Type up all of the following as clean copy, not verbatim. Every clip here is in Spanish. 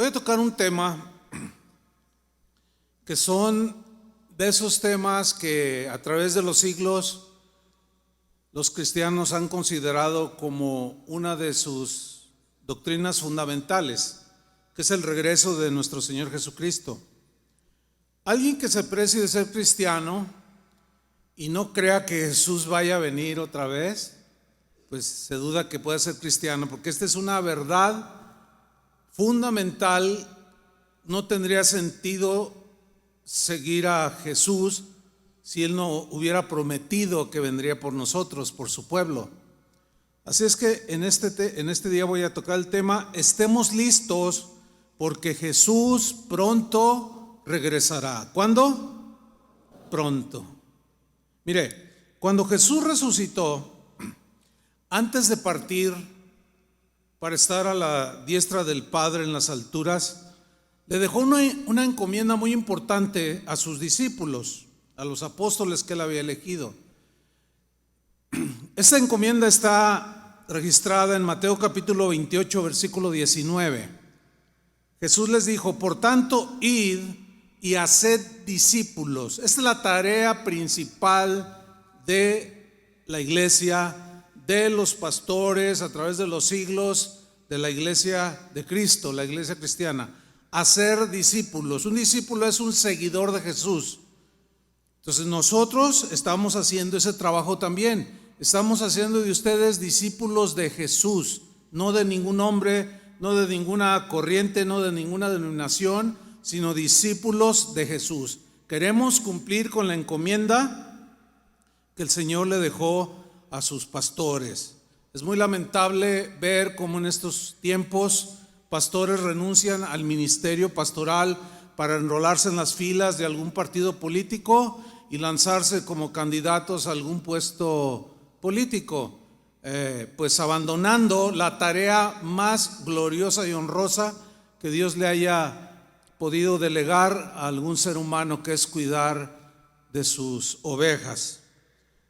Voy a tocar un tema que son de esos temas que a través de los siglos los cristianos han considerado como una de sus doctrinas fundamentales, que es el regreso de nuestro Señor Jesucristo. Alguien que se precie de ser cristiano y no crea que Jesús vaya a venir otra vez, pues se duda que pueda ser cristiano, porque esta es una verdad fundamental. No tendría sentido seguir a Jesús si Él no hubiera prometido que vendría por nosotros, por su pueblo. Así es que en este día voy a tocar el tema: estemos listos porque Jesús pronto regresará. ¿Cuándo? Pronto. Mire, cuando Jesús resucitó, antes de partir para estar a la diestra del Padre en las alturas, le dejó una encomienda muy importante a sus discípulos, a los apóstoles que Él había elegido. Esta encomienda está registrada en Mateo capítulo 28, versículo 19. Jesús les dijo: por tanto, id y haced discípulos. Esta es la tarea principal de la iglesia, de los pastores a través de los siglos, de la iglesia de Cristo, la iglesia cristiana. Hacer discípulos. Un discípulo es un seguidor de Jesús. Entonces nosotros estamos haciendo ese trabajo también. Estamos haciendo de ustedes discípulos de Jesús, no de ningún hombre, no de ninguna corriente, no de ninguna denominación, sino discípulos de Jesús. Queremos cumplir con la encomienda que el Señor le dejó a sus pastores. Es muy lamentable ver cómo en estos tiempos pastores renuncian al ministerio pastoral para enrolarse en las filas de algún partido político y lanzarse como candidatos a algún puesto político, pues abandonando la tarea más gloriosa y honrosa que Dios le haya podido delegar a algún ser humano, que es cuidar de sus ovejas.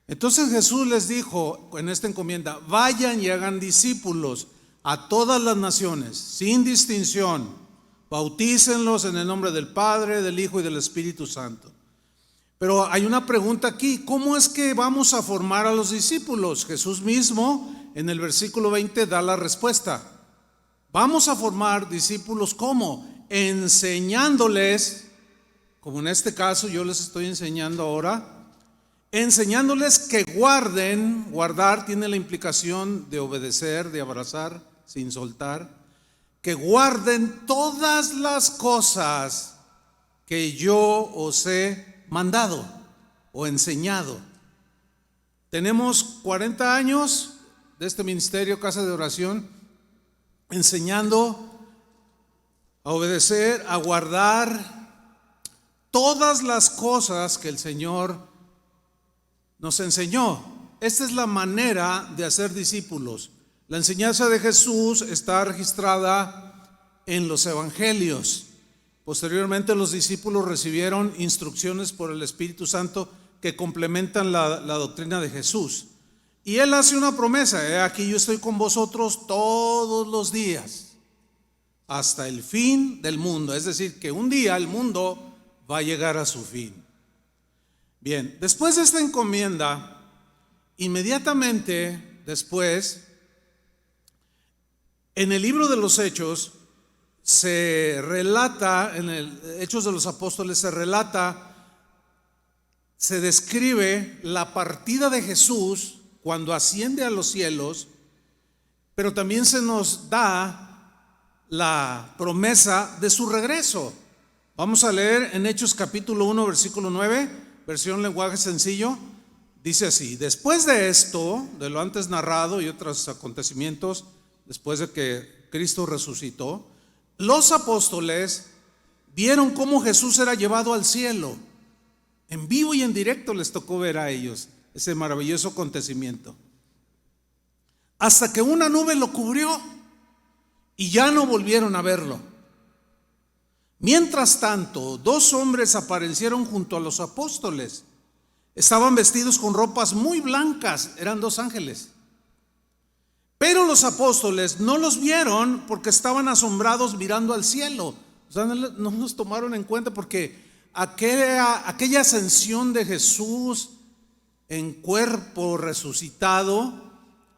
Entonces Jesús les dijo en esta encomienda: vayan y hagan discípulos a todas las naciones, sin distinción, bautícenlos en el nombre del Padre, del Hijo y del Espíritu Santo. Pero hay una pregunta aquí: ¿cómo es que vamos a formar a los discípulos? Jesús mismo en el versículo 20 da la respuesta. Vamos a formar discípulos, ¿cómo? Enseñándoles, como en este caso yo les estoy enseñando ahora, enseñándoles que guarden. Guardar tiene la implicación de obedecer, de abrazar sin soltar. Que guarden todas las cosas que yo os he mandado o enseñado. Tenemos 40 años de este ministerio Casa de Oración enseñando a obedecer, a guardar todas las cosas que el Señor nos enseñó. Esta es la manera de hacer discípulos. La enseñanza de Jesús está registrada en los evangelios. Posteriormente los discípulos recibieron instrucciones por el Espíritu Santo que complementan la doctrina de Jesús. Y Él hace una promesa: he aquí yo estoy con vosotros todos los días hasta el fin del mundo. Es decir, que un día el mundo va a llegar a su fin. Bien, después de esta encomienda, inmediatamente después, en el libro de los Hechos se relata, en el Hechos de los Apóstoles se describe la partida de Jesús cuando asciende a los cielos, pero también se nos da la promesa de su regreso. Vamos a leer en Hechos capítulo 1, versículo 9, versión lenguaje sencillo. Dice así: después de esto, de lo antes narrado y otros acontecimientos, después de que Cristo resucitó, los apóstoles vieron cómo Jesús era llevado al cielo. En vivo y en directo les tocó ver a ellos ese maravilloso acontecimiento, hasta que una nube lo cubrió y ya no volvieron a verlo. Mientras tanto, dos hombres aparecieron junto a los apóstoles. Estaban vestidos con ropas muy blancas, eran dos ángeles. Pero los apóstoles no los vieron porque estaban asombrados mirando al cielo. O sea, no los tomaron en cuenta porque aquella ascensión de Jesús en cuerpo resucitado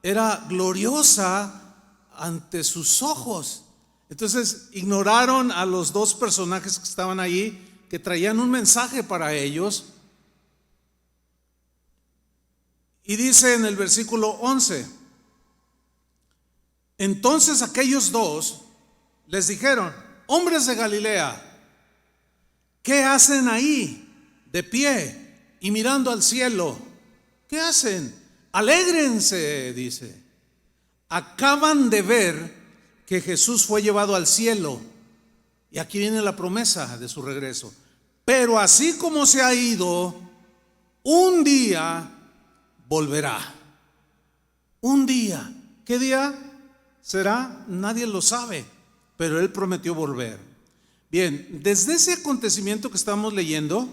era gloriosa ante sus ojos. Entonces ignoraron a los dos personajes que estaban ahí, que traían un mensaje para ellos. Y dice en el versículo 11: entonces aquellos dos les dijeron: hombres de Galilea, ¿qué hacen ahí de pie y mirando al cielo? ¿Qué hacen? Alégrense, dice. Acaban de ver que Jesús fue llevado al cielo. Y aquí viene la promesa de su regreso. Pero así como se ha ido, un día volverá. Un día. ¿Qué día será? Nadie lo sabe, pero Él prometió volver. Bien, desde ese acontecimiento que estamos leyendo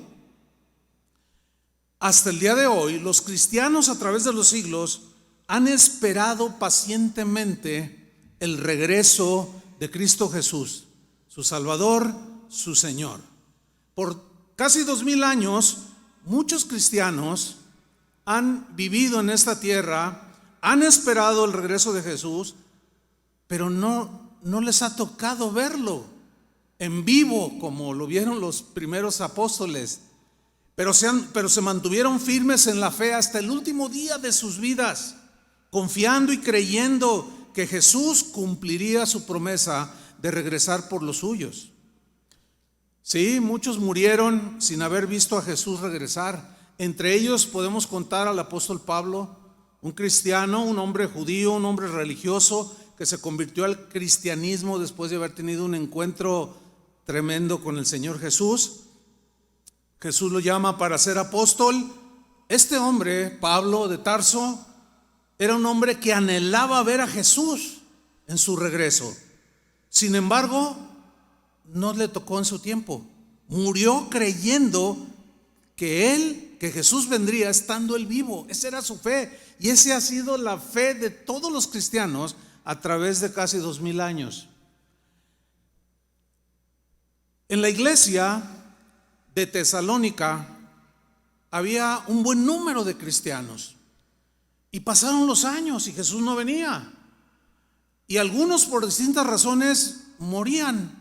hasta el día de hoy, los cristianos a través de los siglos han esperado pacientemente el regreso de Cristo Jesús, su Salvador, su Señor. Por casi 2000 años, muchos cristianos han vivido en esta tierra, han esperado el regreso de Jesús, pero no les ha tocado verlo en vivo como lo vieron los primeros apóstoles. Pero se mantuvieron firmes en la fe hasta el último día de sus vidas, confiando y creyendo que Jesús cumpliría su promesa de regresar por los suyos. Sí, muchos murieron sin haber visto a Jesús regresar. Entre ellos podemos contar al apóstol Pablo, un cristiano, un hombre judío, un hombre religioso que se convirtió al cristianismo después de haber tenido un encuentro tremendo con el Señor Jesús. Jesús lo llama para ser apóstol. Este hombre, Pablo de Tarso, era un hombre que anhelaba ver a Jesús en su regreso. Sin embargo, no le tocó en su tiempo. Murió creyendo que Jesús vendría estando él vivo. Esa era su fe, y esa ha sido la fe de todos los cristianos a través de casi 2000 años. En la iglesia de Tesalónica había un buen número de cristianos, y pasaron los años y Jesús no venía, y algunos por distintas razones morían,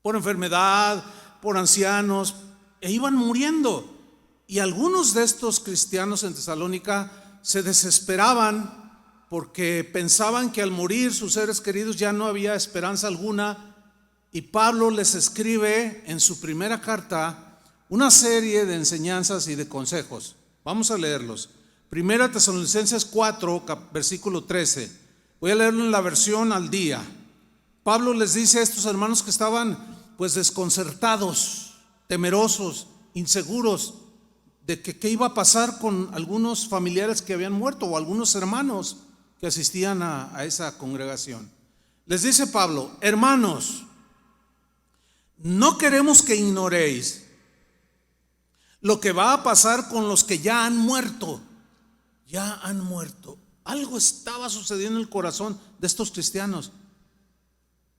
por enfermedad, por ancianos, e iban muriendo. Y algunos de estos cristianos en Tesalónica se desesperaban porque pensaban que al morir sus seres queridos ya no había esperanza alguna. Y Pablo les escribe en su primera carta una serie de enseñanzas y de consejos. Vamos a leerlos. Primera Tesalonicenses 4, versículo 13. Voy a leerlo en la versión al día. Pablo les dice a estos hermanos que estaban pues desconcertados, temerosos, inseguros de que qué iba a pasar con algunos familiares que habían muerto o algunos hermanos que asistían a esa congregación. Les dice Pablo: hermanos, no queremos que ignoréis lo que va a pasar con los que ya han muerto. Ya han muerto. Algo estaba sucediendo en el corazón de estos cristianos.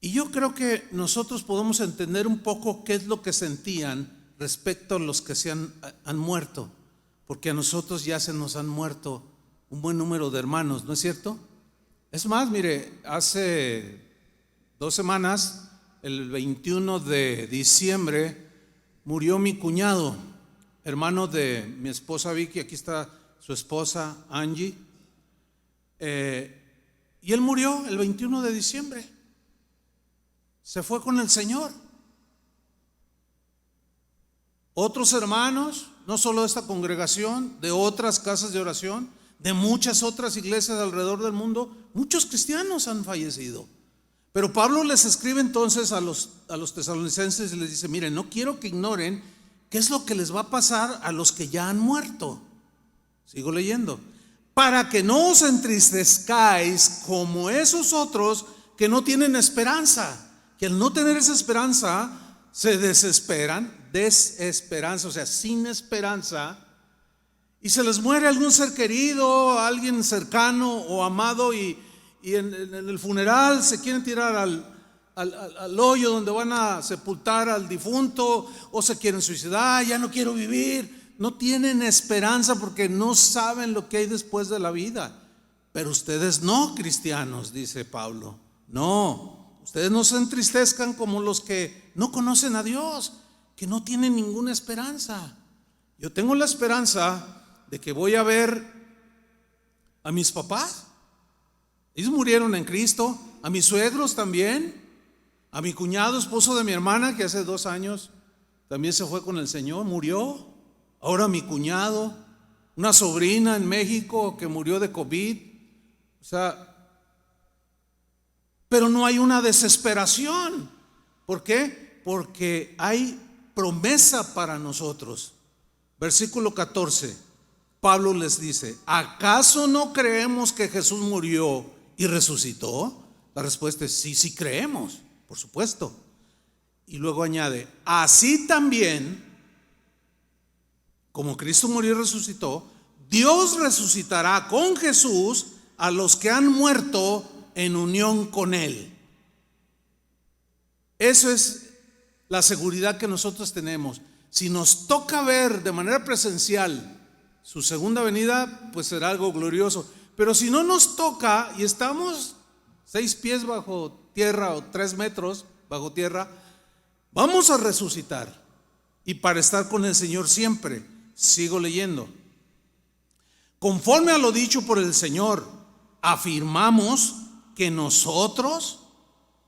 Y yo creo que nosotros podemos entender un poco qué es lo que sentían respecto a los que han muerto. Porque a nosotros ya se nos han muerto un buen número de hermanos, ¿no es cierto? Es más, mire, hace 2 semanas, el 21 de diciembre, murió mi cuñado, hermano de mi esposa Vicky. Aquí está su esposa Angie. Y él murió el 21 de diciembre. Se fue con el Señor. Otros hermanos, no solo de esta congregación, de otras casas de oración, de muchas otras iglesias alrededor del mundo, muchos cristianos han fallecido. Pero Pablo les escribe entonces a los tesalonicenses y les dice: miren, no quiero que ignoren qué es lo que les va a pasar a los que ya han muerto. Sigo leyendo. Para que no os entristezcáis como esos otros que no tienen esperanza, que al no tener esa esperanza se desesperan, desesperanza, o sea, sin esperanza, y se les muere algún ser querido, alguien cercano o amado, y en el funeral se quieren tirar al hoyo donde van a sepultar al difunto, o se quieren suicidar, ya no quiero vivir. No tienen esperanza porque no saben lo que hay después de la vida. Pero ustedes no, cristianos, dice Pablo, no, ustedes no se entristezcan como los que no conocen a Dios, que no tienen ninguna esperanza. Yo tengo la esperanza de que voy a ver a mis papás. Ellos murieron en Cristo, a mis suegros también, a mi cuñado, esposo de mi hermana, que hace 2 años también se fue con el Señor, murió. Ahora mi cuñado, una sobrina en México que murió de COVID. O sea, pero no hay una desesperación. ¿Por qué? Porque hay promesa para nosotros. Versículo 14. Pablo les dice: ¿acaso no creemos que Jesús murió y resucitó? La respuesta es sí, sí creemos, por supuesto. Y luego añade: así también, como Cristo murió y resucitó, Dios resucitará con Jesús a los que han muerto en unión con Él. Eso es la seguridad que nosotros tenemos. Si nos toca ver de manera presencial su segunda venida, pues será algo glorioso. Pero si no nos toca y estamos 6 pies bajo tierra o 3 metros bajo tierra, vamos a resucitar y para estar con el Señor siempre. Sigo leyendo. Conforme a lo dicho por el Señor, afirmamos que nosotros,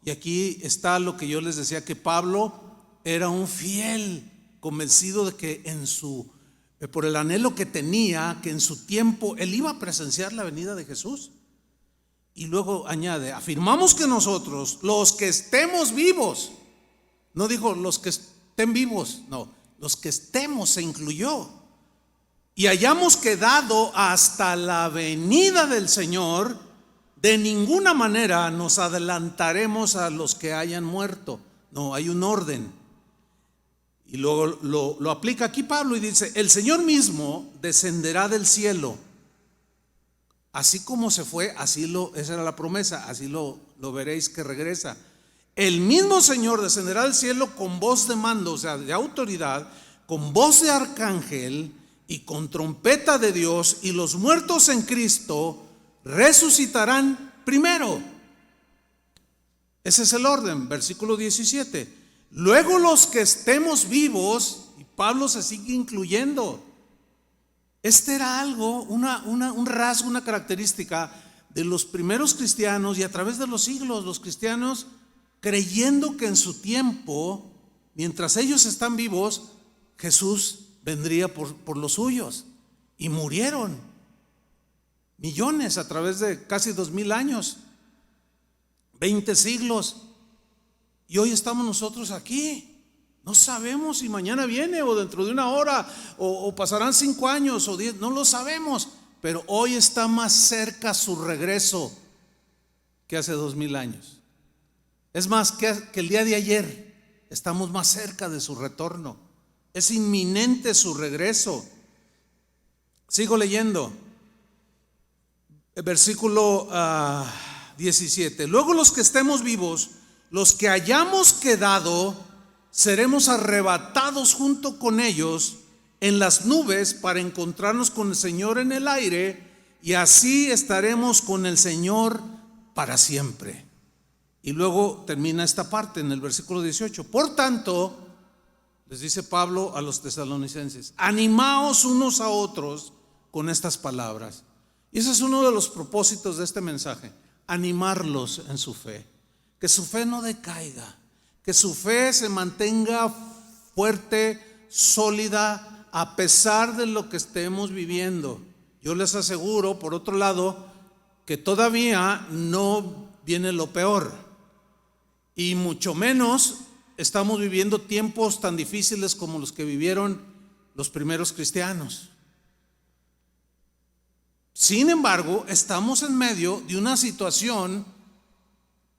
y aquí está lo que yo les decía, que Pablo era un fiel convencido de que por el anhelo que tenía, que en su tiempo él iba a presenciar la venida de Jesús. Y luego añade: afirmamos que nosotros, los que estemos vivos, no dijo los que estén vivos, no, los que estemos se incluyó, y hayamos quedado hasta la venida del Señor, de ninguna manera nos adelantaremos a los que hayan muerto. No, hay un orden. Y luego lo aplica aquí Pablo y dice: el Señor mismo descenderá del cielo. Así como se fue, esa era la promesa, así lo veréis que regresa. El mismo Señor descenderá del cielo con voz de mando, o sea, de autoridad, con voz de arcángel y con trompeta de Dios, y los muertos en Cristo resucitarán primero. Ese es el orden, versículo 17. Luego los que estemos vivos, y Pablo se sigue incluyendo. Este era algo, un rasgo, una característica de los primeros cristianos, y a través de los siglos los cristianos creyendo que en su tiempo, mientras ellos están vivos, Jesús vendría por los suyos. Y murieron millones a través de casi 2000 años, 20 siglos. Y hoy estamos nosotros aquí. No sabemos si mañana viene o dentro de una hora o pasarán 5 años o 10, no lo sabemos. Pero hoy está más cerca su regreso que hace 2000 años. Es más, que el día de ayer estamos más cerca de su retorno. Es inminente su regreso. Sigo leyendo. El versículo 17. Luego los que estemos vivos, los que hayamos quedado, seremos arrebatados junto con ellos en las nubes para encontrarnos con el Señor en el aire, y así estaremos con el Señor para siempre. Y luego termina esta parte en el versículo 18. Por tanto, les dice Pablo a los tesalonicenses: animaos unos a otros con estas palabras. Y ese es uno de los propósitos de este mensaje: animarlos en su fe. Que su fe no decaiga, que su fe se mantenga fuerte, sólida, a pesar de lo que estemos viviendo. Yo les aseguro, por otro lado, que todavía no viene lo peor, y mucho menos estamos viviendo tiempos tan difíciles como los que vivieron los primeros cristianos. Sin embargo, estamos en medio de una situación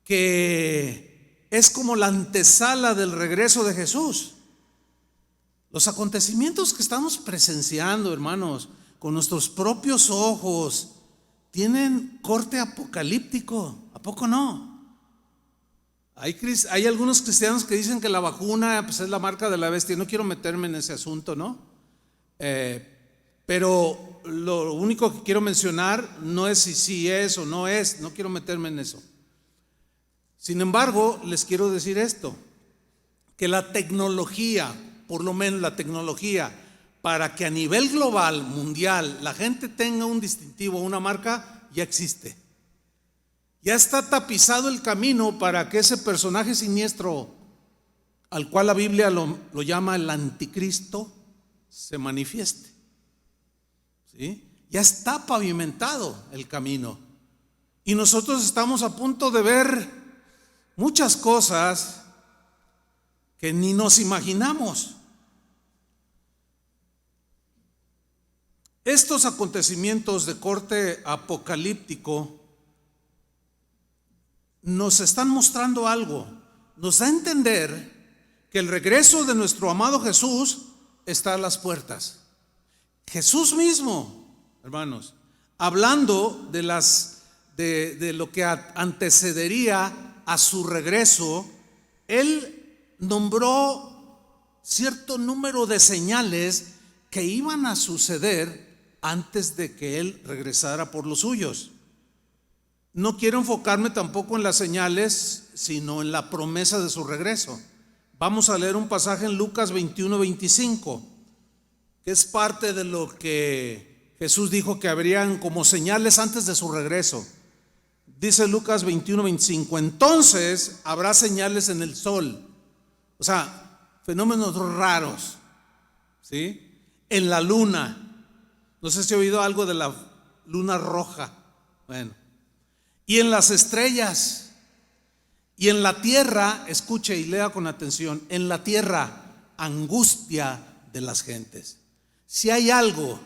que es como la antesala del regreso de Jesús. Los acontecimientos que estamos presenciando, hermanos, con nuestros propios ojos, tienen corte apocalíptico. ¿A poco no? Hay algunos cristianos que dicen que la vacuna pues, es la marca de la bestia. No quiero meterme en ese asunto, ¿no? Pero lo único que quiero mencionar no es si sí es o no es. No quiero meterme en eso. Sin embargo, les quiero decir esto, que la tecnología, por lo menos la tecnología, para que a nivel global, mundial, la gente tenga un distintivo, una marca, ya existe. Ya está tapizado el camino para que ese personaje siniestro, al cual la Biblia lo llama el anticristo, se manifieste. ¿Sí? Ya está pavimentado el camino. Y nosotros estamos a punto de ver muchas cosas que ni nos imaginamos. Estos acontecimientos de corte apocalíptico nos están mostrando algo. Nos da a entender que el regreso de nuestro amado Jesús está a las puertas. Jesús mismo, hermanos, hablando de lo que antecedería a su regreso, Él nombró cierto número de señales que iban a suceder antes de que Él regresara por los suyos. No quiero enfocarme tampoco en las señales, sino en la promesa de su regreso. Vamos a leer un pasaje en Lucas 21-25, que es parte de lo que Jesús dijo que habrían como señales antes de su regreso. Dice Lucas 21-25, entonces habrá señales en el sol, o sea, fenómenos raros, ¿sí? En la luna. No sé si he oído algo de la luna roja. Bueno. Y en las estrellas. Y en la tierra, escuche y lea con atención, en la tierra, angustia de las gentes. Si hay algo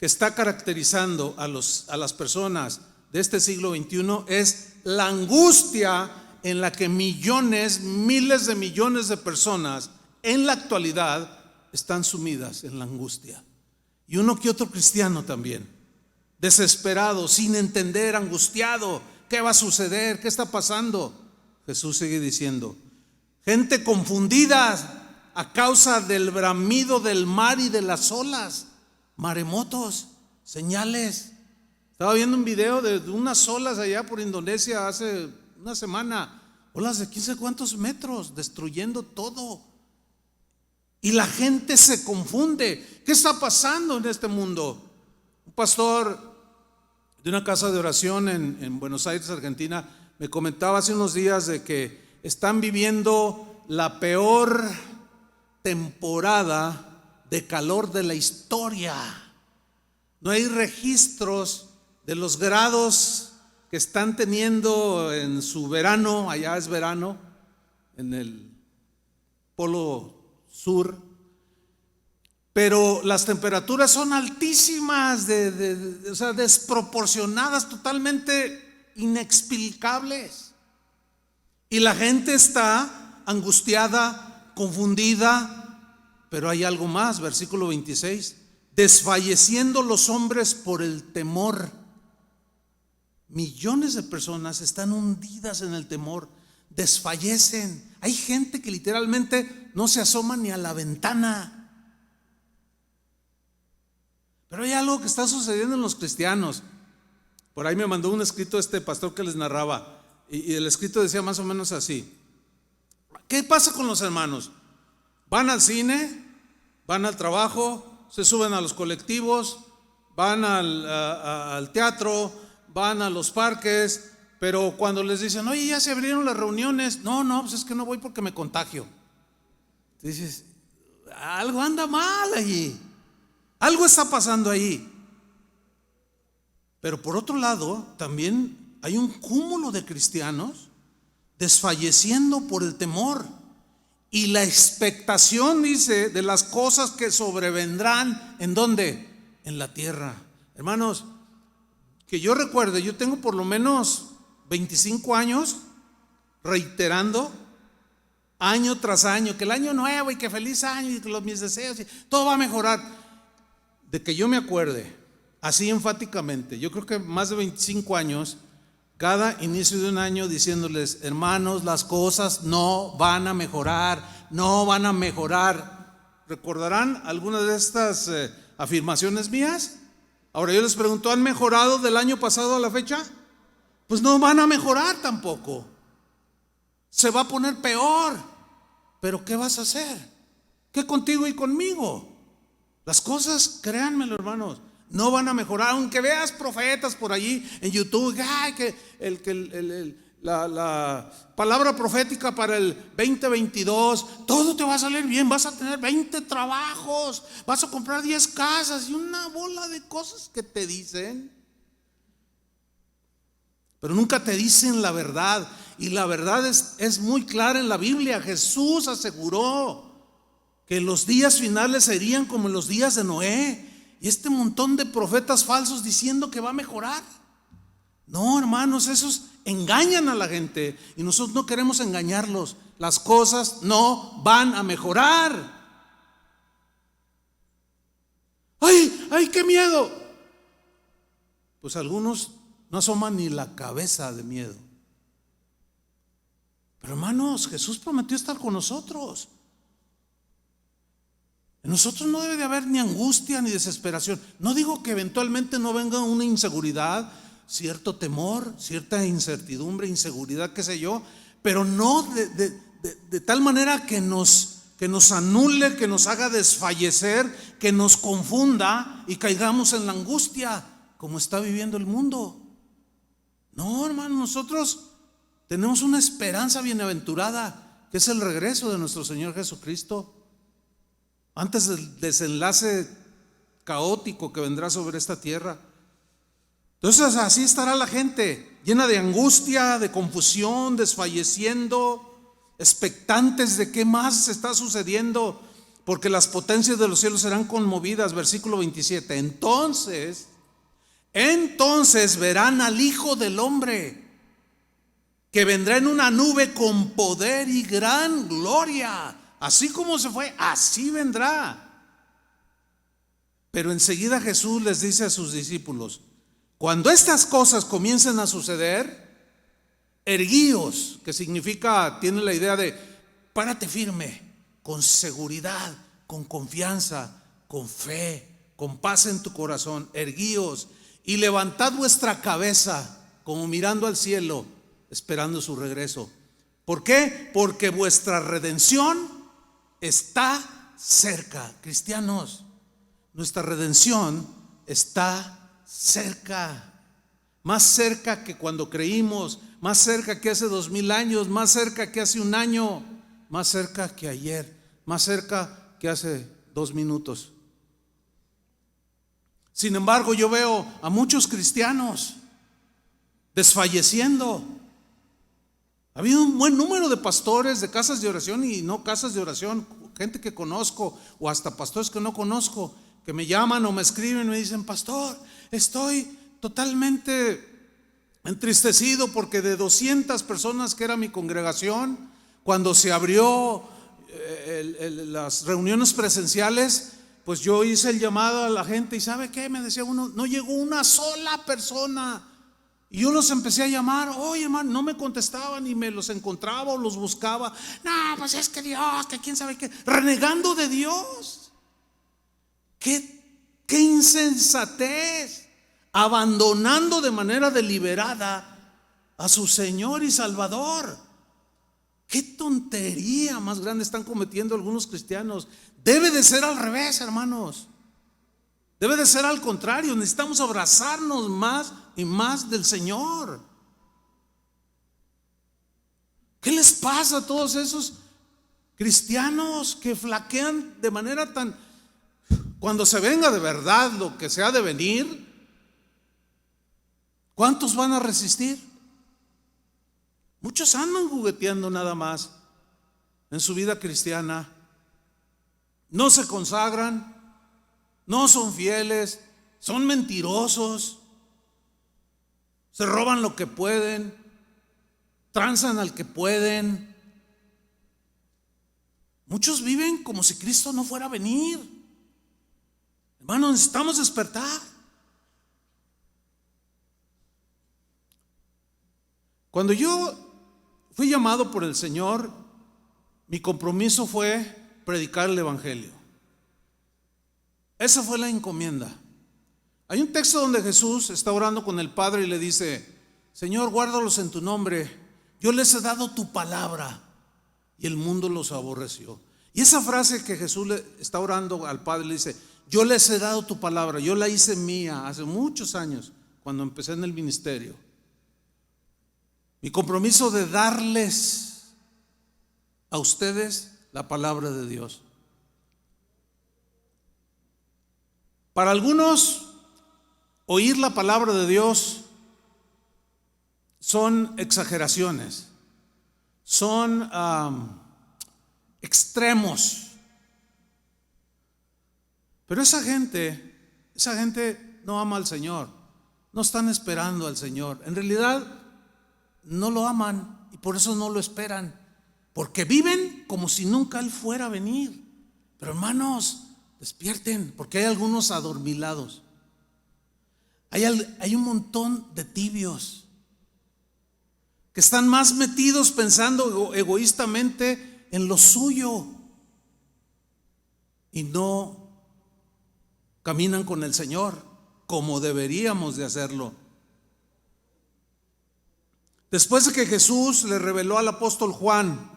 que está caracterizando a las personas de este siglo XXI, es la angustia en la que millones, miles de millones de personas en la actualidad están sumidas en la angustia. Y uno que otro cristiano también, desesperado, sin entender, angustiado. ¿Qué va a suceder? ¿Qué está pasando? Jesús sigue diciendo, gente confundida a causa del bramido del mar y de las olas, maremotos, señales. Estaba viendo un video de unas olas allá por Indonesia hace una semana, olas de 15 cuántos metros, destruyendo todo. Y la gente se confunde. ¿Qué está pasando en este mundo? Un pastor de una casa de oración en Buenos Aires, Argentina, me comentaba hace unos días de que están viviendo la peor temporada de calor de la historia. No hay registros de los grados que están teniendo en su verano, allá es verano, en el polo sur, pero las temperaturas son altísimas, o sea, desproporcionadas, totalmente inexplicables. Y la gente está angustiada, confundida, pero hay algo más, versículo 26, desfalleciendo los hombres por el temor. Millones de personas están hundidas en el temor, desfallecen. Hay gente que literalmente no se asoma ni a la ventana. Pero hay algo que está sucediendo en los cristianos. Por ahí me mandó un escrito este pastor que les narraba, y el escrito decía más o menos así: ¿qué pasa con los hermanos? Van al cine, van al trabajo, se suben a los colectivos, van al teatro, van a los parques, pero cuando les dicen, oye, ya se abrieron las reuniones, no, pues es que no voy porque me contagio. Dices, algo anda mal allí, algo está pasando ahí. Pero por otro lado, también hay un cúmulo de cristianos desfalleciendo por el temor y la expectación, dice, de las cosas que sobrevendrán. ¿En dónde? En la tierra. Hermanos, que yo recuerde, yo tengo por lo menos 25 años reiterando año tras año que el año nuevo y que feliz año y que mis deseos y todo va a mejorar. de que yo me acuerde, así enfáticamente, yo creo que más de 25 años, cada inicio de un año diciéndoles: hermanos, las cosas no van a mejorar, no van a mejorar. ¿Recordarán algunas de estas afirmaciones mías? Ahora yo les pregunto: ¿han mejorado del año pasado a la fecha? Pues no van a mejorar tampoco. Se va a poner peor. Pero ¿qué vas a hacer? ¿Qué contigo y conmigo? Las cosas, créanmelo, hermanos, no van a mejorar. Aunque veas profetas por allí en YouTube, ay, que la palabra profética para el 2022, todo te va a salir bien, vas a tener 20 trabajos, vas a comprar 10 casas y una bola de cosas que te dicen, pero nunca te dicen la verdad. Y la verdad es muy clara en la Biblia. Jesús aseguró que los días finales serían como en los días de Noé. Y este montón de profetas falsos diciendo que va a mejorar. No, hermanos, esos engañan a la gente y nosotros no queremos engañarlos. Las cosas no van a mejorar. ¡Ay, qué miedo! Pues algunos no asoman ni la cabeza de miedo. Pero hermanos, Jesús prometió estar con nosotros. En nosotros no debe de haber ni angustia ni desesperación. No digo que eventualmente no venga una inseguridad, cierto temor, cierta incertidumbre, inseguridad, qué sé yo, pero no de tal manera que nos anule, que nos haga desfallecer, que nos confunda y caigamos en la angustia como está viviendo el mundo. No, hermano, nosotros tenemos una esperanza bienaventurada, que es el regreso de nuestro Señor Jesucristo, antes del desenlace caótico que vendrá sobre esta tierra. Entonces así estará la gente, llena de angustia, de confusión, desfalleciendo, expectantes de qué más está sucediendo, porque las potencias de los cielos serán conmovidas. Versículo 27. Entonces verán al Hijo del Hombre, que vendrá en una nube con poder y gran gloria. Así como se fue, así vendrá. Pero enseguida Jesús les dice a sus discípulos: cuando estas cosas comiencen a suceder, erguíos, que significa, tiene la idea de párate firme, con seguridad, con confianza, con fe, con paz en tu corazón. Erguíos y levantad vuestra cabeza como mirando al cielo, esperando su regreso. ¿Por qué? Porque vuestra redención está cerca. Cristianos, nuestra redención está cerca. Más cerca que cuando creímos, más cerca que hace 2000 años, más cerca que hace un año, más cerca que ayer, más cerca que hace 2 minutos. Sin embargo, yo veo a muchos cristianos desfalleciendo. Ha habido un buen número de pastores de casas de oración y no casas de oración, gente que conozco o hasta pastores que no conozco, que me llaman o me escriben y me dicen: pastor, estoy totalmente entristecido porque de 200 personas que era mi congregación, cuando se abrió las reuniones presenciales, pues yo hice el llamado a la gente y ¿sabe qué? Me decía uno: no llegó una sola persona. Y yo los empecé a llamar, oye hermano, no me contestaban y me los encontraba o los buscaba. No, pues es que Dios, que quién sabe qué, renegando de Dios. Qué insensatez, abandonando de manera deliberada a su Señor y Salvador. Qué tontería más grande están cometiendo algunos cristianos. Debe de ser al revés, hermanos. Debe de ser al contrario. Necesitamos abrazarnos más y más del Señor. ¿Qué les pasa a todos esos cristianos que flaquean de manera tan... Cuando se venga de verdad lo que se ha de venir, ¿cuántos van a resistir? Muchos andan jugueteando nada más en su vida cristiana. No se consagran, no son fieles, son mentirosos, se roban lo que pueden, transan al que pueden. Muchos viven como si Cristo no fuera a venir. Hermanos, necesitamos despertar. Cuando yo fui llamado por el Señor, mi compromiso fue predicar el Evangelio. Esa fue la encomienda. Hay un texto donde Jesús está orando con el Padre y le dice: Señor, guárdalos en tu nombre. Yo les he dado tu palabra y el mundo los aborreció. Y esa frase que Jesús le está orando al Padre, le dice: yo les he dado tu palabra. Yo la hice mía hace muchos años, cuando empecé en el ministerio. Mi compromiso de darles a ustedes la palabra de Dios. Para algunos, oír la palabra de Dios son exageraciones, son extremos. Pero esa gente no ama al Señor, no están esperando al Señor. En realidad no lo aman y por eso no lo esperan, porque viven como si nunca Él fuera a venir. Pero hermanos, despierten, porque hay algunos adormilados. Hay un montón de tibios que están más metidos pensando egoístamente en lo suyo y no caminan con el Señor como deberíamos de hacerlo. Después de que Jesús le reveló al apóstol Juan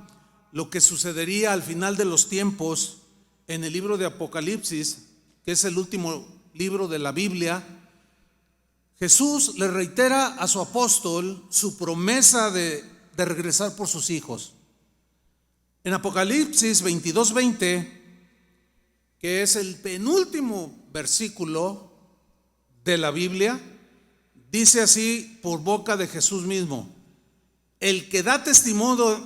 lo que sucedería al final de los tiempos en el libro de Apocalipsis, que es el último libro de la Biblia, Jesús le reitera a su apóstol su promesa de regresar por sus hijos. En Apocalipsis 22:20, que es el penúltimo versículo de la Biblia, dice así por boca de Jesús mismo: el que da testimonio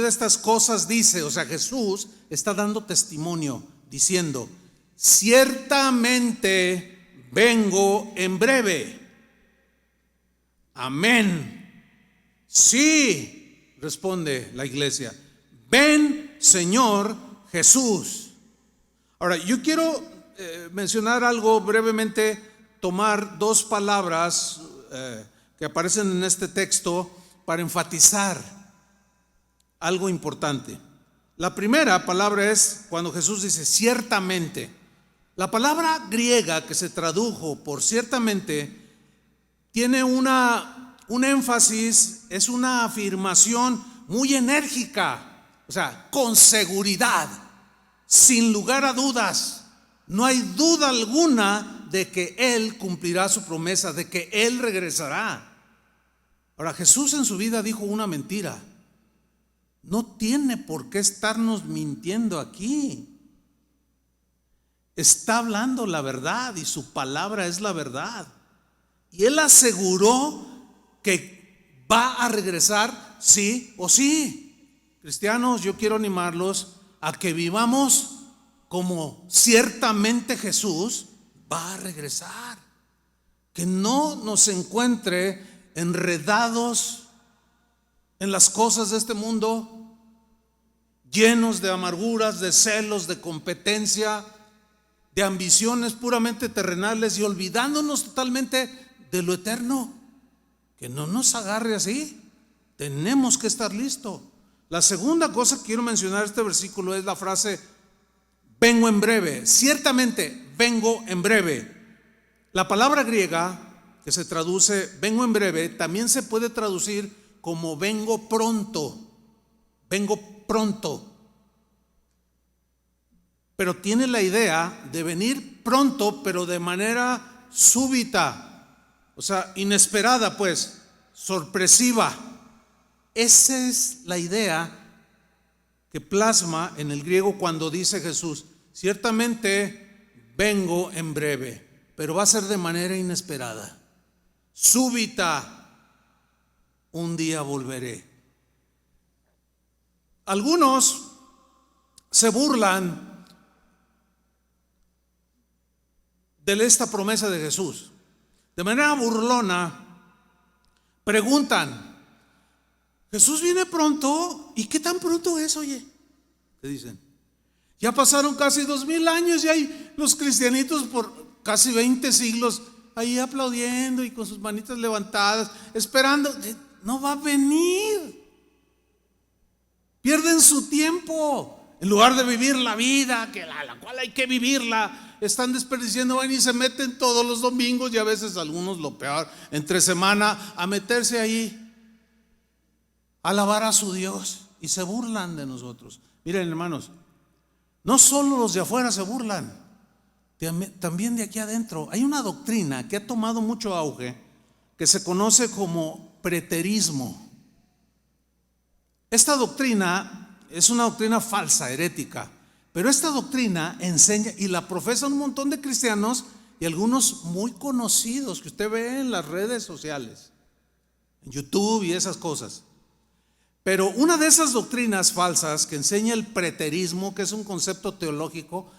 de estas cosas dice, o sea, Jesús está dando testimonio diciendo: ciertamente vengo en breve. Amén. Sí, responde la iglesia. Ven, Señor Jesús. Ahora, yo quiero mencionar algo brevemente, tomar dos palabras que aparecen en este texto para enfatizar algo importante. La primera palabra es cuando Jesús dice ciertamente. La palabra griega que se tradujo por ciertamente tiene un énfasis, es una afirmación muy enérgica, o sea, con seguridad, sin lugar a dudas. No hay duda alguna de que Él cumplirá su promesa, de que Él regresará. Ahora, Jesús en su vida dijo una mentira. No tiene por qué estarnos mintiendo aquí. Está hablando la verdad y su palabra es la verdad. Y Él aseguró que va a regresar sí o sí. Cristianos, yo quiero animarlos a que vivamos como ciertamente Jesús va a regresar. Que no nos encuentre enredados en las cosas de este mundo, llenos de amarguras, de celos, de competencia, de ambiciones puramente terrenales y olvidándonos totalmente de lo eterno. Que no nos agarre así. Tenemos que estar listos. La segunda cosa que quiero mencionar en este versículo es la frase vengo en breve. Ciertamente vengo en breve. La palabra griega que se traduce vengo en breve también se puede traducir como vengo pronto. Vengo pronto. Pero tiene la idea de venir pronto, pero de manera súbita, o sea, inesperada, pues, sorpresiva. Esa es la idea que plasma en el griego cuando dice Jesús, ciertamente vengo en breve, pero va a ser de manera inesperada, súbita, un día volveré. Algunos se burlan de esta promesa de Jesús. De manera burlona preguntan, Jesús viene pronto, ¿y qué tan pronto es, oye? ¿Qué dicen? Ya pasaron casi 2000 años y hay los cristianitos por casi 20 siglos ahí aplaudiendo y con sus manitas levantadas, esperando. No va a venir. Pierden su tiempo. En lugar de vivir la vida, que la cual hay que vivirla, están desperdiciando, van y se meten todos los domingos y a veces algunos lo peor, entre semana, a meterse ahí, a alabar a su Dios y se burlan de nosotros. Miren, hermanos, no solo los de afuera se burlan, también de aquí adentro. Hay una doctrina que ha tomado mucho auge que se conoce como preterismo. Esta doctrina es una doctrina falsa, herética, pero esta doctrina enseña y la profesan un montón de cristianos y algunos muy conocidos que usted ve en las redes sociales, en YouTube y esas cosas. Pero una de esas doctrinas falsas que enseña el preterismo, que es un concepto teológico,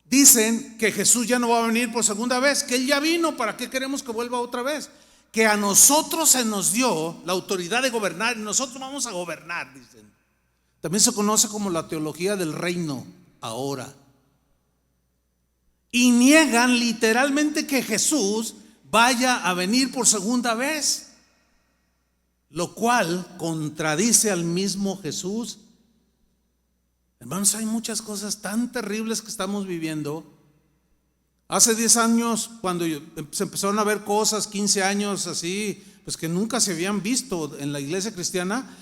dicen que Jesús ya no va a venir por segunda vez, que Él ya vino, ¿para qué queremos que vuelva otra vez? Que a nosotros se nos dio la autoridad de gobernar y nosotros vamos a gobernar, dicen. También se conoce como la teología del reino ahora. Y niegan literalmente que Jesús vaya a venir por segunda vez, lo cual contradice al mismo Jesús. Hermanos, hay muchas cosas tan terribles que estamos viviendo. Hace 10 años, cuando se empezaron a ver cosas, 15 años así, pues que nunca se habían visto en la iglesia cristiana,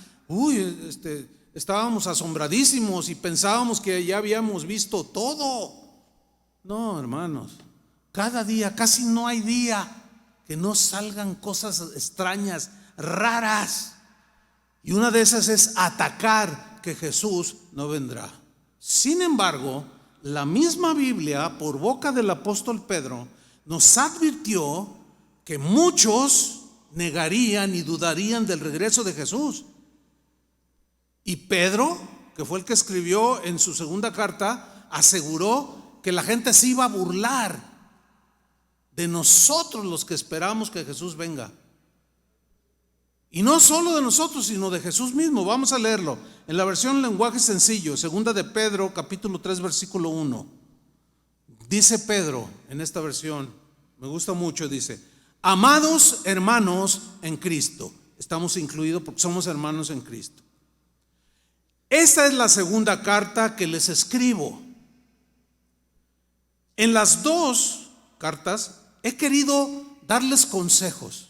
estábamos asombradísimos y pensábamos que ya habíamos visto todo. No, hermanos, cada día, casi no hay día que no salgan cosas extrañas, raras. Y una de esas es atacar que Jesús no vendrá. Sin embargo, la misma Biblia, por boca del apóstol Pedro, nos advirtió que muchos negarían y dudarían del regreso de Jesús. Y Pedro, que fue el que escribió en su segunda carta, aseguró que la gente se iba a burlar de nosotros los que esperamos que Jesús venga. Y no solo de nosotros, sino de Jesús mismo. Vamos a leerlo en la versión lenguaje sencillo, segunda de Pedro, capítulo 3, versículo 1. Dice Pedro en esta versión, me gusta mucho, dice: amados hermanos en Cristo. Estamos incluidos porque somos hermanos en Cristo. Esta es la segunda carta que les escribo. En las dos cartas he querido darles consejos,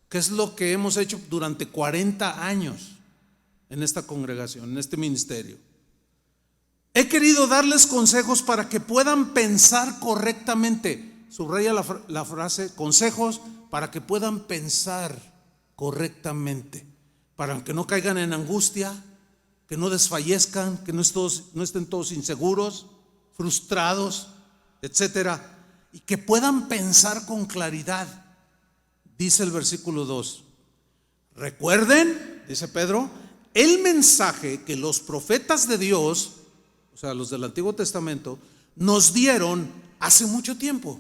que es lo que hemos hecho durante 40 años en esta congregación, en este ministerio. He querido darles consejos para que puedan pensar correctamente. Subraya la frase, consejos para que puedan pensar correctamente, para que no caigan en angustia, que no desfallezcan, que no estén todos inseguros, frustrados, etcétera, y que puedan pensar con claridad. Dice el versículo 2: recuerden, dice Pedro, el mensaje que los profetas de Dios, o sea, los del Antiguo Testamento, nos dieron hace mucho tiempo.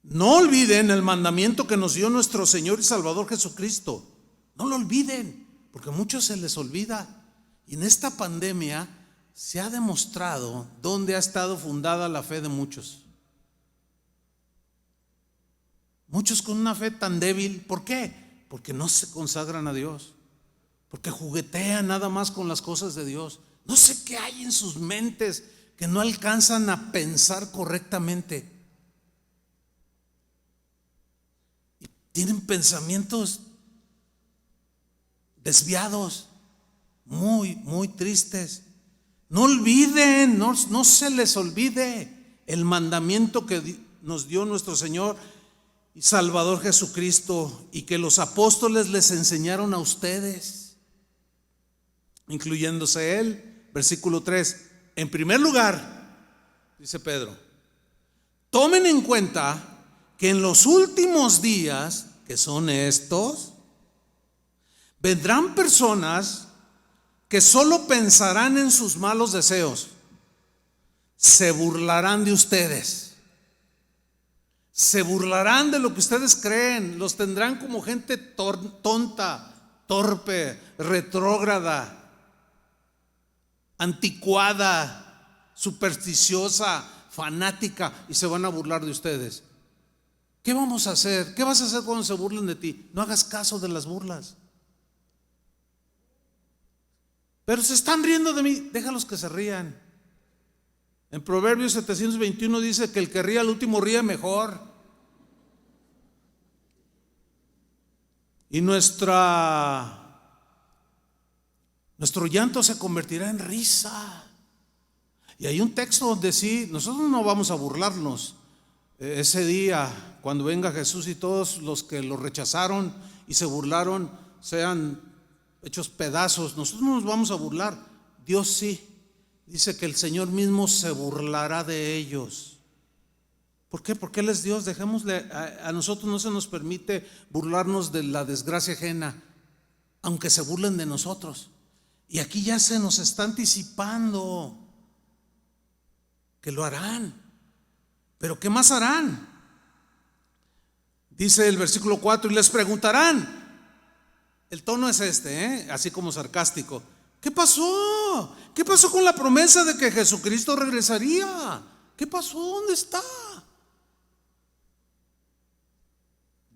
No olviden el mandamiento que nos dio nuestro Señor y Salvador Jesucristo. No lo olviden, porque a muchos se les olvida. Y en esta pandemia se ha demostrado dónde ha estado fundada la fe de muchos. Muchos con una fe tan débil. ¿Por qué? Porque no se consagran a Dios, porque juguetean nada más con las cosas de Dios. No sé qué hay en sus mentes que no alcanzan a pensar correctamente. Y tienen pensamientos desviados, muy, muy tristes. No olviden, no se les olvide el mandamiento que nos dio nuestro Señor y Salvador Jesucristo, y que los apóstoles les enseñaron a ustedes, incluyéndose él. Versículo 3: en primer lugar, dice Pedro, tomen en cuenta que en los últimos días, que son estos, vendrán personas que solo pensarán en sus malos deseos, se burlarán de ustedes, se burlarán de lo que ustedes creen, los tendrán como gente tonta, torpe, retrógrada, anticuada, supersticiosa, fanática, y se van a burlar de ustedes. ¿Qué vamos a hacer? ¿Qué vas a hacer cuando se burlen de ti? No hagas caso de las burlas. Pero se están riendo de mí, déjalos que se rían. En Proverbios 721 dice que el que ríe al último ríe mejor. Y nuestro llanto se convertirá en risa. Y hay un texto donde sí, nosotros no vamos a burlarnos. Ese día, cuando venga Jesús y todos los que lo rechazaron y se burlaron sean hechos pedazos, nosotros no nos vamos a burlar. Dios sí. Dice que el Señor mismo se burlará de ellos. ¿Por qué? Porque Él es Dios. Dejémosle, a nosotros no se nos permite burlarnos de la desgracia ajena, aunque se burlen de nosotros. Y aquí ya se nos está anticipando que lo harán. Pero ¿qué más harán? Dice el versículo 4: y les preguntarán. El tono es así como sarcástico. ¿Qué pasó? ¿Qué pasó con la promesa de que Jesucristo regresaría? ¿Qué pasó? ¿Dónde está?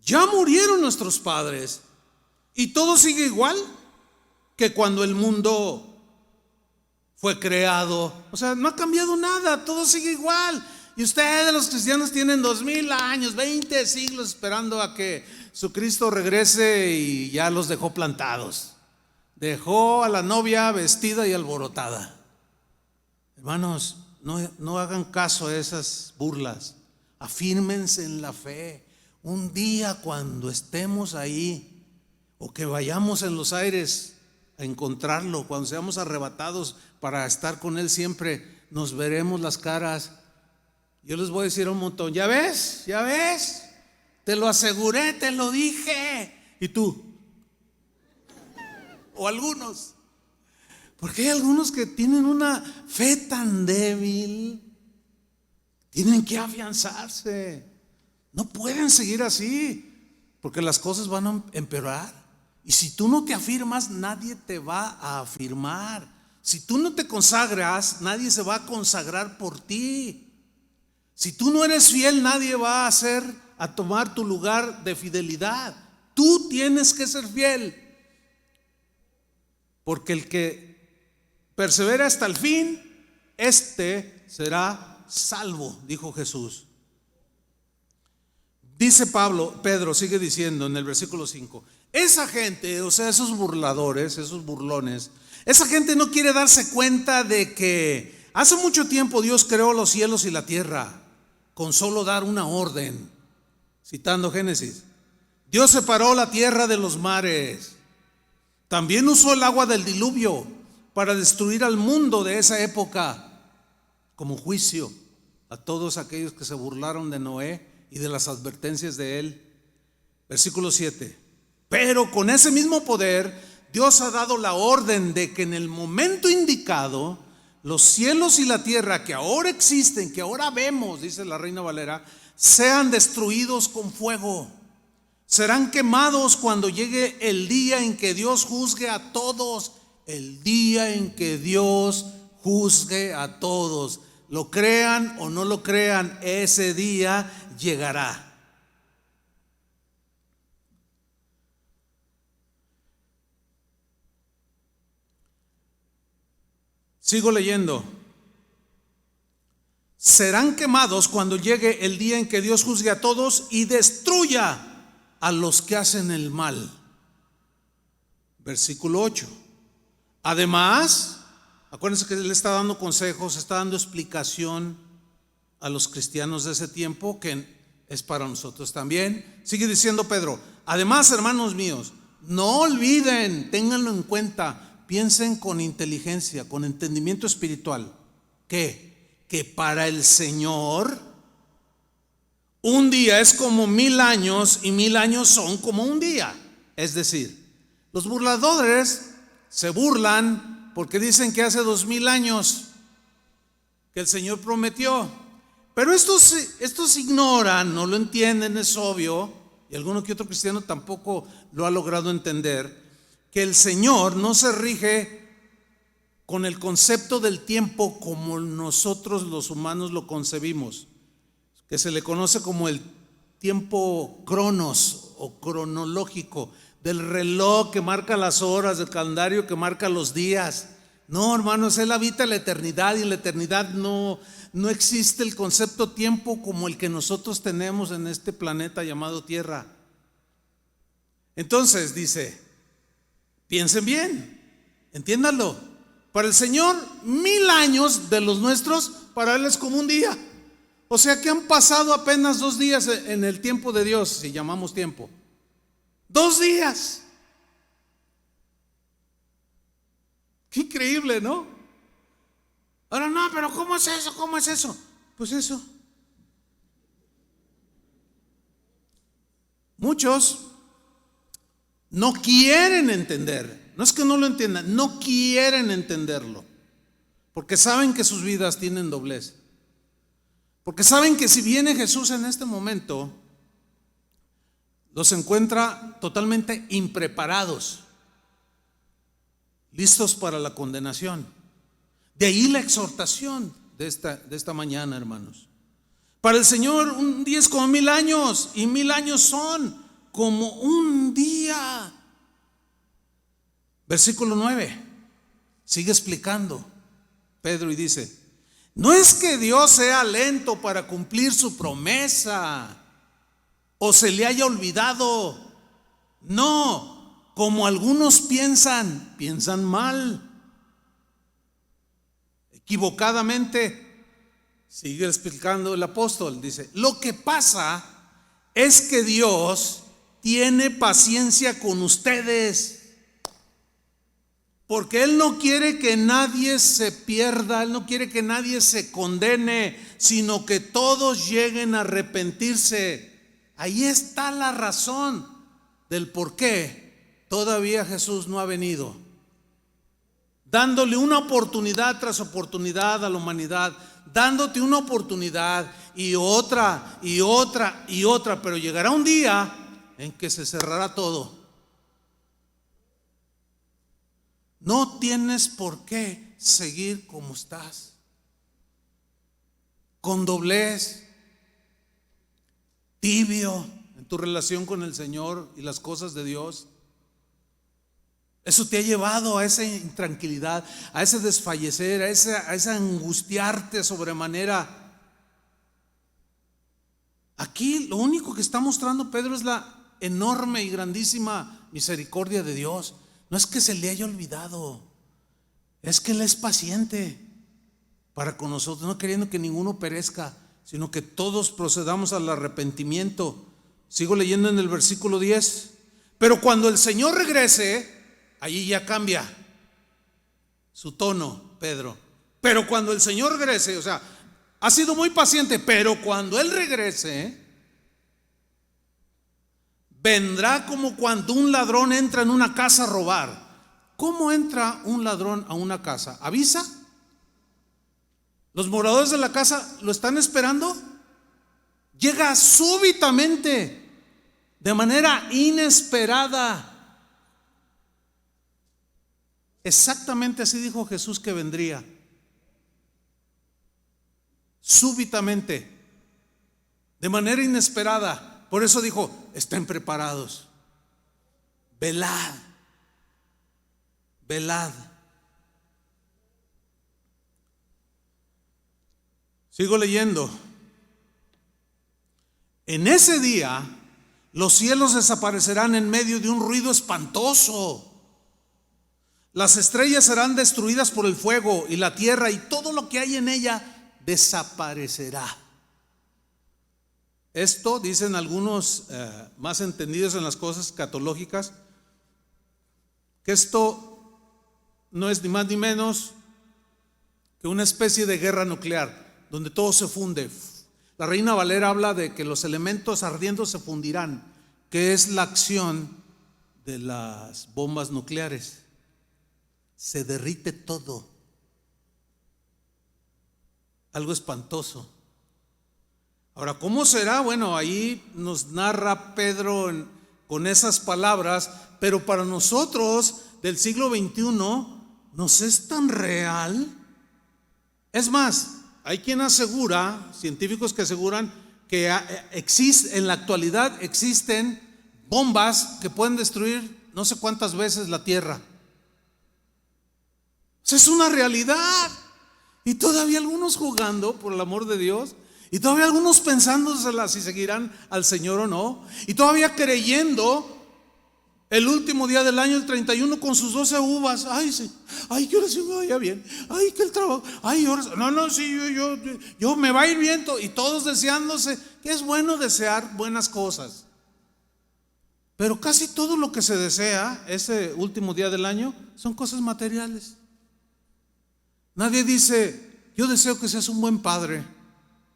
Ya murieron nuestros padres y todo sigue igual que cuando el mundo fue creado. O sea, no ha cambiado nada, todo sigue igual. Y ustedes, los cristianos, tienen 2000 años, 20 siglos esperando a que Jesucristo regrese y ya los dejó plantados. Dejó a la novia vestida y alborotada. Hermanos, no hagan caso a esas burlas. Afírmense en la fe. Un día cuando estemos ahí, o que vayamos en los aires a encontrarlo, cuando seamos arrebatados para estar con Él siempre, nos veremos las caras. Yo les voy a decir un montón: ya ves, te lo aseguré, te lo dije. Y tú, o algunos, porque hay algunos que tienen una fe tan débil, tienen que afianzarse. No pueden seguir así, porque las cosas van a empeorar. Y si tú no te afirmas, nadie te va a afirmar. Si tú no te consagras, nadie se va a consagrar por ti. Si tú no eres fiel, nadie va a tomar tu lugar de fidelidad. Tú tienes que ser fiel, porque el que persevera hasta el fin, este será salvo, dijo Jesús. Dice Pedro sigue diciendo en el versículo 5: esa gente, o sea, esos burladores, esos burlones, esa gente no quiere darse cuenta de que hace mucho tiempo Dios creó los cielos y la tierra con solo dar una orden. Citando Génesis: Dios separó la tierra de los mares. También usó el agua del diluvio para destruir al mundo de esa época, como juicio a todos aquellos que se burlaron de Noé y de las advertencias de él. Versículo 7: pero con ese mismo poder Dios ha dado la orden de que en el momento indicado los cielos y la tierra que ahora existen, que ahora vemos, dice la Reina Valera, sean destruidos con fuego. Serán quemados cuando llegue el día en que Dios juzgue a todos. El día en que Dios juzgue a todos. Lo crean o no lo crean, ese día llegará. Sigo leyendo. Serán quemados cuando llegue el día en que Dios juzgue a todos y destruya a los que hacen el mal. Versículo 8. Además, acuérdense que Él está dando consejos, está dando explicación a los cristianos de ese tiempo, que es para nosotros también. Sigue diciendo Pedro: además, hermanos míos, no olviden, ténganlo en cuenta, piensen con inteligencia, con entendimiento espiritual, que para el Señor un día es como 1000 años y 1000 años son como un día. Es decir, los burladores se burlan porque dicen que hace 2000 años que el Señor prometió, pero estos ignoran, no lo entienden, es obvio, y alguno que otro cristiano tampoco lo ha logrado entender, que el Señor no se rige con el concepto del tiempo como nosotros los humanos lo concebimos, que se le conoce como el tiempo cronos o cronológico, del reloj que marca las horas, del calendario que marca los días. No, hermanos, Él habita la eternidad, y en la eternidad no existe el concepto tiempo como el que nosotros tenemos en este planeta llamado Tierra. Entonces dice, piensen bien, entiéndanlo. Para el Señor, 1000 años de los nuestros, para Él es como un día. O sea que han pasado apenas 2 días en el tiempo de Dios, si llamamos tiempo. 2 días. Qué increíble, ¿no? Ahora no, pero ¿cómo es eso? ¿Cómo es eso? Pues eso. Muchos no quieren entender. No es que no lo entiendan, no quieren entenderlo. Porque saben que sus vidas tienen doblez. Porque saben que si viene Jesús en este momento, los encuentra totalmente impreparados, listos para la condenación. De ahí la exhortación de esta mañana, hermanos. Para el Señor un día es como 1000 años, y 1000 años son como un día. Versículo 9 sigue explicando Pedro y dice: no es que Dios sea lento para cumplir su promesa, o se le haya olvidado. No, como algunos piensan mal, equivocadamente. Sigue explicando el apóstol, dice: lo que pasa es que Dios tiene paciencia con ustedes, porque Él no quiere que nadie se pierda, Él no quiere que nadie se condene, sino que todos lleguen a arrepentirse. Ahí está la razón del por qué todavía Jesús no ha venido, dándole una oportunidad tras oportunidad a la humanidad, dándote una oportunidad y otra y otra y otra, pero llegará un día en que se cerrará todo. No tienes por qué seguir como estás, con doblez, tibio en tu relación con el Señor y las cosas de Dios. Eso te ha llevado a esa intranquilidad, a ese desfallecer, a esa angustiarte sobremanera. Aquí lo único que está mostrando Pedro es la enorme y grandísima misericordia de Dios. No es que se le haya olvidado, es que Él es paciente para con nosotros, no queriendo que ninguno perezca, sino que todos procedamos al arrepentimiento. Sigo leyendo en el versículo 10. Pero cuando el Señor regrese, allí ya cambia su tono, Pedro. Pero cuando el Señor regrese, o sea, ha sido muy paciente, pero cuando Él regrese, vendrá como cuando un ladrón entra en una casa a robar. ¿Cómo entra un ladrón a una casa? ¿Avisa? ¿Los moradores de la casa lo están esperando? Llega súbitamente, de manera inesperada. Exactamente así dijo Jesús que vendría. Súbitamente, de manera inesperada. Por eso dijo: estén preparados, velad, velad. Sigo leyendo. En ese día los cielos desaparecerán en medio de un ruido espantoso. Las estrellas serán destruidas por el fuego, y la tierra y todo lo que hay en ella desaparecerá. Esto, dicen algunos más entendidos en las cosas escatológicas, que esto no es ni más ni menos que una especie de guerra nuclear, donde todo se funde. La Reina Valera habla de que los elementos ardiendo se fundirán, que es la acción de las bombas nucleares. Se derrite todo. Algo espantoso. Ahora, ¿cómo será? Bueno, ahí nos narra Pedro con esas palabras, pero para nosotros del siglo XXI nos es tan real. Es más, hay quien asegura, científicos que aseguran que en la actualidad existen bombas que pueden destruir no sé cuántas veces la Tierra. Esa es una realidad. Y todavía algunos jugando, por el amor de Dios, y todavía algunos pensándosela si seguirán al Señor o no, y todavía creyendo el último día del año, el 31, con sus 12 uvas. Ay, sí, ay, que ahora sí me vaya bien. Ay, que el trabajo. Ay, ahora no, sí, yo me va a ir bien. Y todos deseándose, que es bueno desear buenas cosas. Pero casi todo lo que se desea ese último día del año son cosas materiales. Nadie dice, yo deseo que seas un buen padre,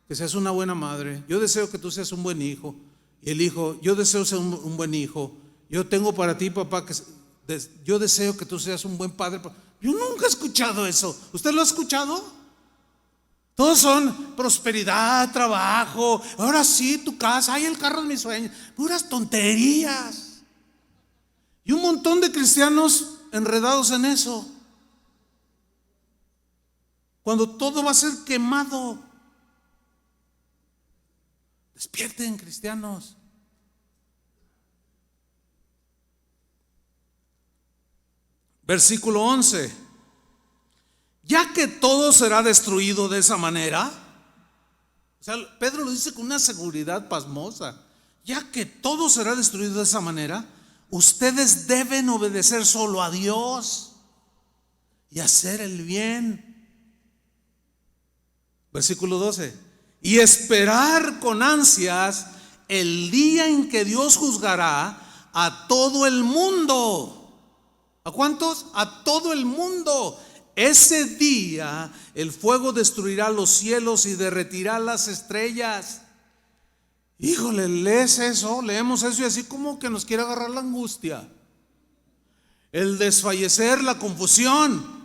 que seas una buena madre. Yo deseo que tú seas un buen hijo. Y el hijo, yo deseo ser un buen hijo. Yo tengo para ti, papá, yo deseo que tú seas un buen padre. Yo nunca he escuchado eso. ¿Usted lo ha escuchado? Todos son prosperidad, trabajo. Ahora sí, tu casa, ay, el carro de mis sueños. Puras tonterías. Y un montón de cristianos enredados en eso. Cuando todo va a ser quemado. Despierten, cristianos. Versículo 11. Ya que todo será destruido de esa manera. O sea, Pedro lo dice con una seguridad pasmosa. Ya que todo será destruido de esa manera, ustedes deben obedecer solo a Dios y hacer el bien. Versículo 12. Y esperar con ansias el día en que Dios juzgará a todo el mundo. ¿A cuántos? A todo el mundo. Ese día el fuego destruirá los cielos y derretirá las estrellas. Híjole, lees eso, leemos eso y así como que nos quiere agarrar la angustia, el desfallecer, la confusión.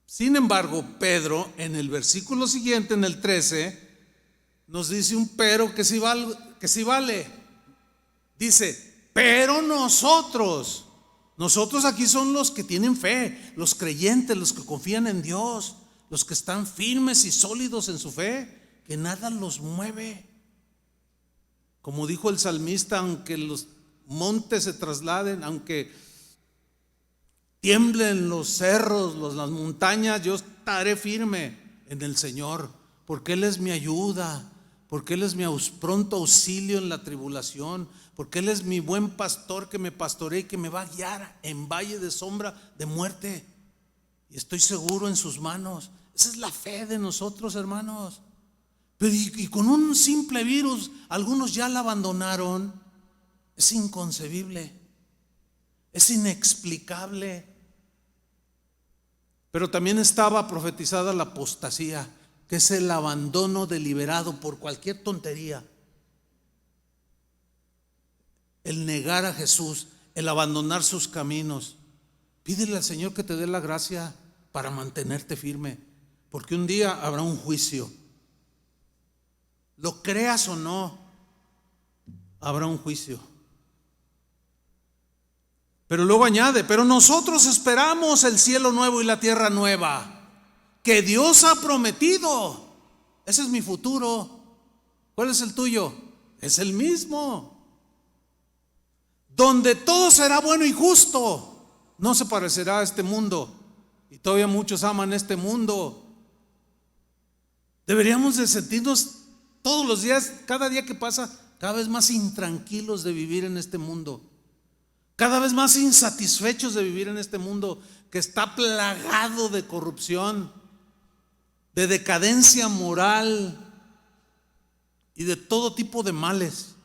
Sin embargo, Pedro en el versículo siguiente, en el 13, nos dice un pero que sí vale. Dice, pero nosotros aquí son los que tienen fe, los creyentes, los que confían en Dios, los que están firmes y sólidos en su fe, que nada los mueve. Como dijo el salmista, aunque los montes se trasladen, aunque tiemblen los cerros, las montañas, yo estaré firme en el Señor, porque Él es mi ayuda, porque Él es mi pronto auxilio en la tribulación, porque Él es mi buen pastor que me pastorea y que me va a guiar en valle de sombra de muerte, y estoy seguro en sus manos. Esa es la fe de nosotros, hermanos. Pero y con un simple virus, algunos ya la abandonaron. Es inconcebible, es inexplicable. Pero también estaba profetizada la apostasía, que es el abandono deliberado por cualquier tontería. El negar a Jesús, el abandonar sus caminos. Pídele al Señor que te dé la gracia para mantenerte firme, porque un día habrá un juicio. Lo creas o no, habrá un juicio. Pero luego añade, pero nosotros esperamos el cielo nuevo y la tierra nueva que Dios ha prometido. Ese es mi futuro. ¿Cuál es el tuyo? Es el mismo. Donde todo será bueno y justo. No se parecerá a este mundo. Y todavía muchos aman este mundo. Deberíamos de sentirnos todos los días, cada día que pasa, cada vez más intranquilos de vivir en este mundo. Cada vez más insatisfechos de vivir en este mundo que está plagado de corrupción, de decadencia moral y de todo tipo de males.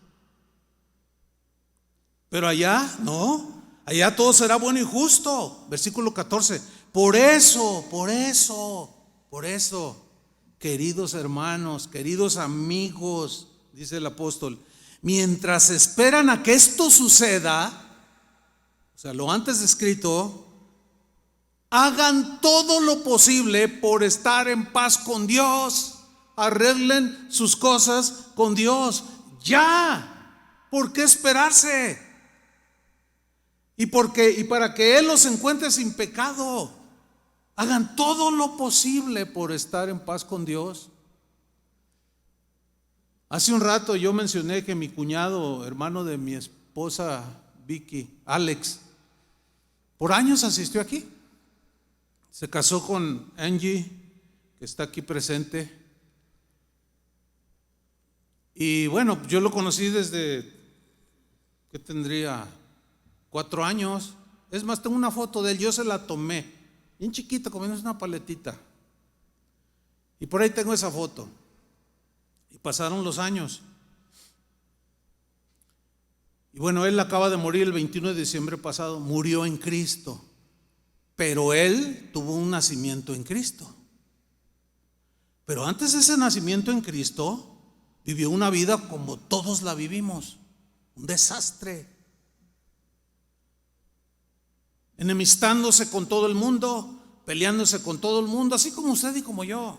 Pero allá, no, allá todo será bueno y justo. Versículo 14. Por eso, queridos hermanos, queridos amigos, dice el apóstol, mientras esperan a que esto suceda, o sea, lo antes descrito, hagan todo lo posible por estar en paz con Dios. Arreglen sus cosas con Dios. Ya, ¿por qué esperarse? Y para que Él los encuentre sin pecado, hagan todo lo posible por estar en paz con Dios. Hace un rato yo mencioné que mi cuñado, hermano de mi esposa Vicky, Alex, por años asistió aquí. Se casó con Angie, que está aquí presente. Y bueno, yo lo conocí desde que tendría 4 años. Es más, tengo una foto de él, yo se la tomé, bien chiquito, comiendo una paletita. Y por ahí tengo esa foto. Y pasaron los años. Y bueno, él acaba de morir el 21 de diciembre pasado, murió en Cristo. Pero él tuvo un nacimiento en Cristo. Pero antes de ese nacimiento en Cristo, vivió una vida como todos la vivimos, un desastre, enemistándose con todo el mundo, peleándose con todo el mundo, así como usted y como yo.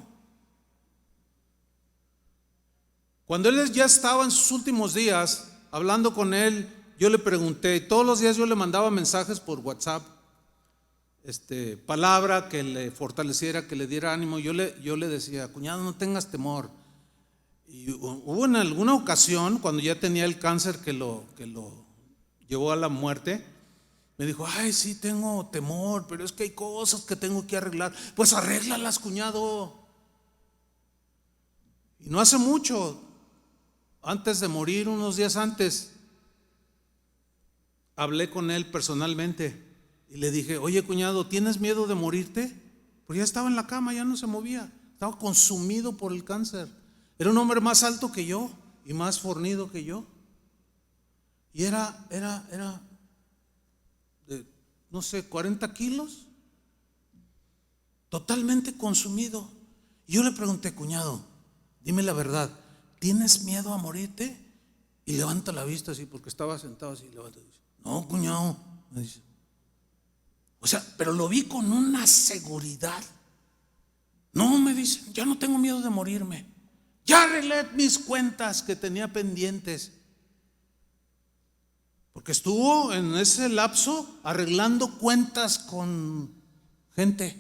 Cuando él ya estaba en sus últimos días, hablando con él, yo le pregunté, todos los días yo le mandaba mensajes por WhatsApp, palabra que le fortaleciera, que le diera ánimo. Yo le decía, cuñado, no tengas temor. Y hubo en alguna ocasión, cuando ya tenía el cáncer que lo llevó a la muerte, me dijo, ay, sí, tengo temor, pero es que hay cosas que tengo que arreglar. Pues arréglalas, cuñado. Y no hace mucho, antes de morir, unos días antes, hablé con él personalmente y le dije, oye, cuñado, ¿tienes miedo de morirte? Porque ya estaba en la cama, ya no se movía, estaba consumido por el cáncer. Era un hombre más alto que yo y más fornido que yo. Y era de, no sé, 40 kilos, totalmente consumido. Y yo le pregunté, cuñado, dime la verdad, ¿tienes miedo a morirte? Y levanta la vista así, porque estaba sentado así, levanta y dice, no, cuñado, me dice. O sea, pero lo vi con una seguridad. No, me dice, ya no tengo miedo de morirme. Ya arreglé mis cuentas que tenía pendientes. Porque estuvo en ese lapso arreglando cuentas con gente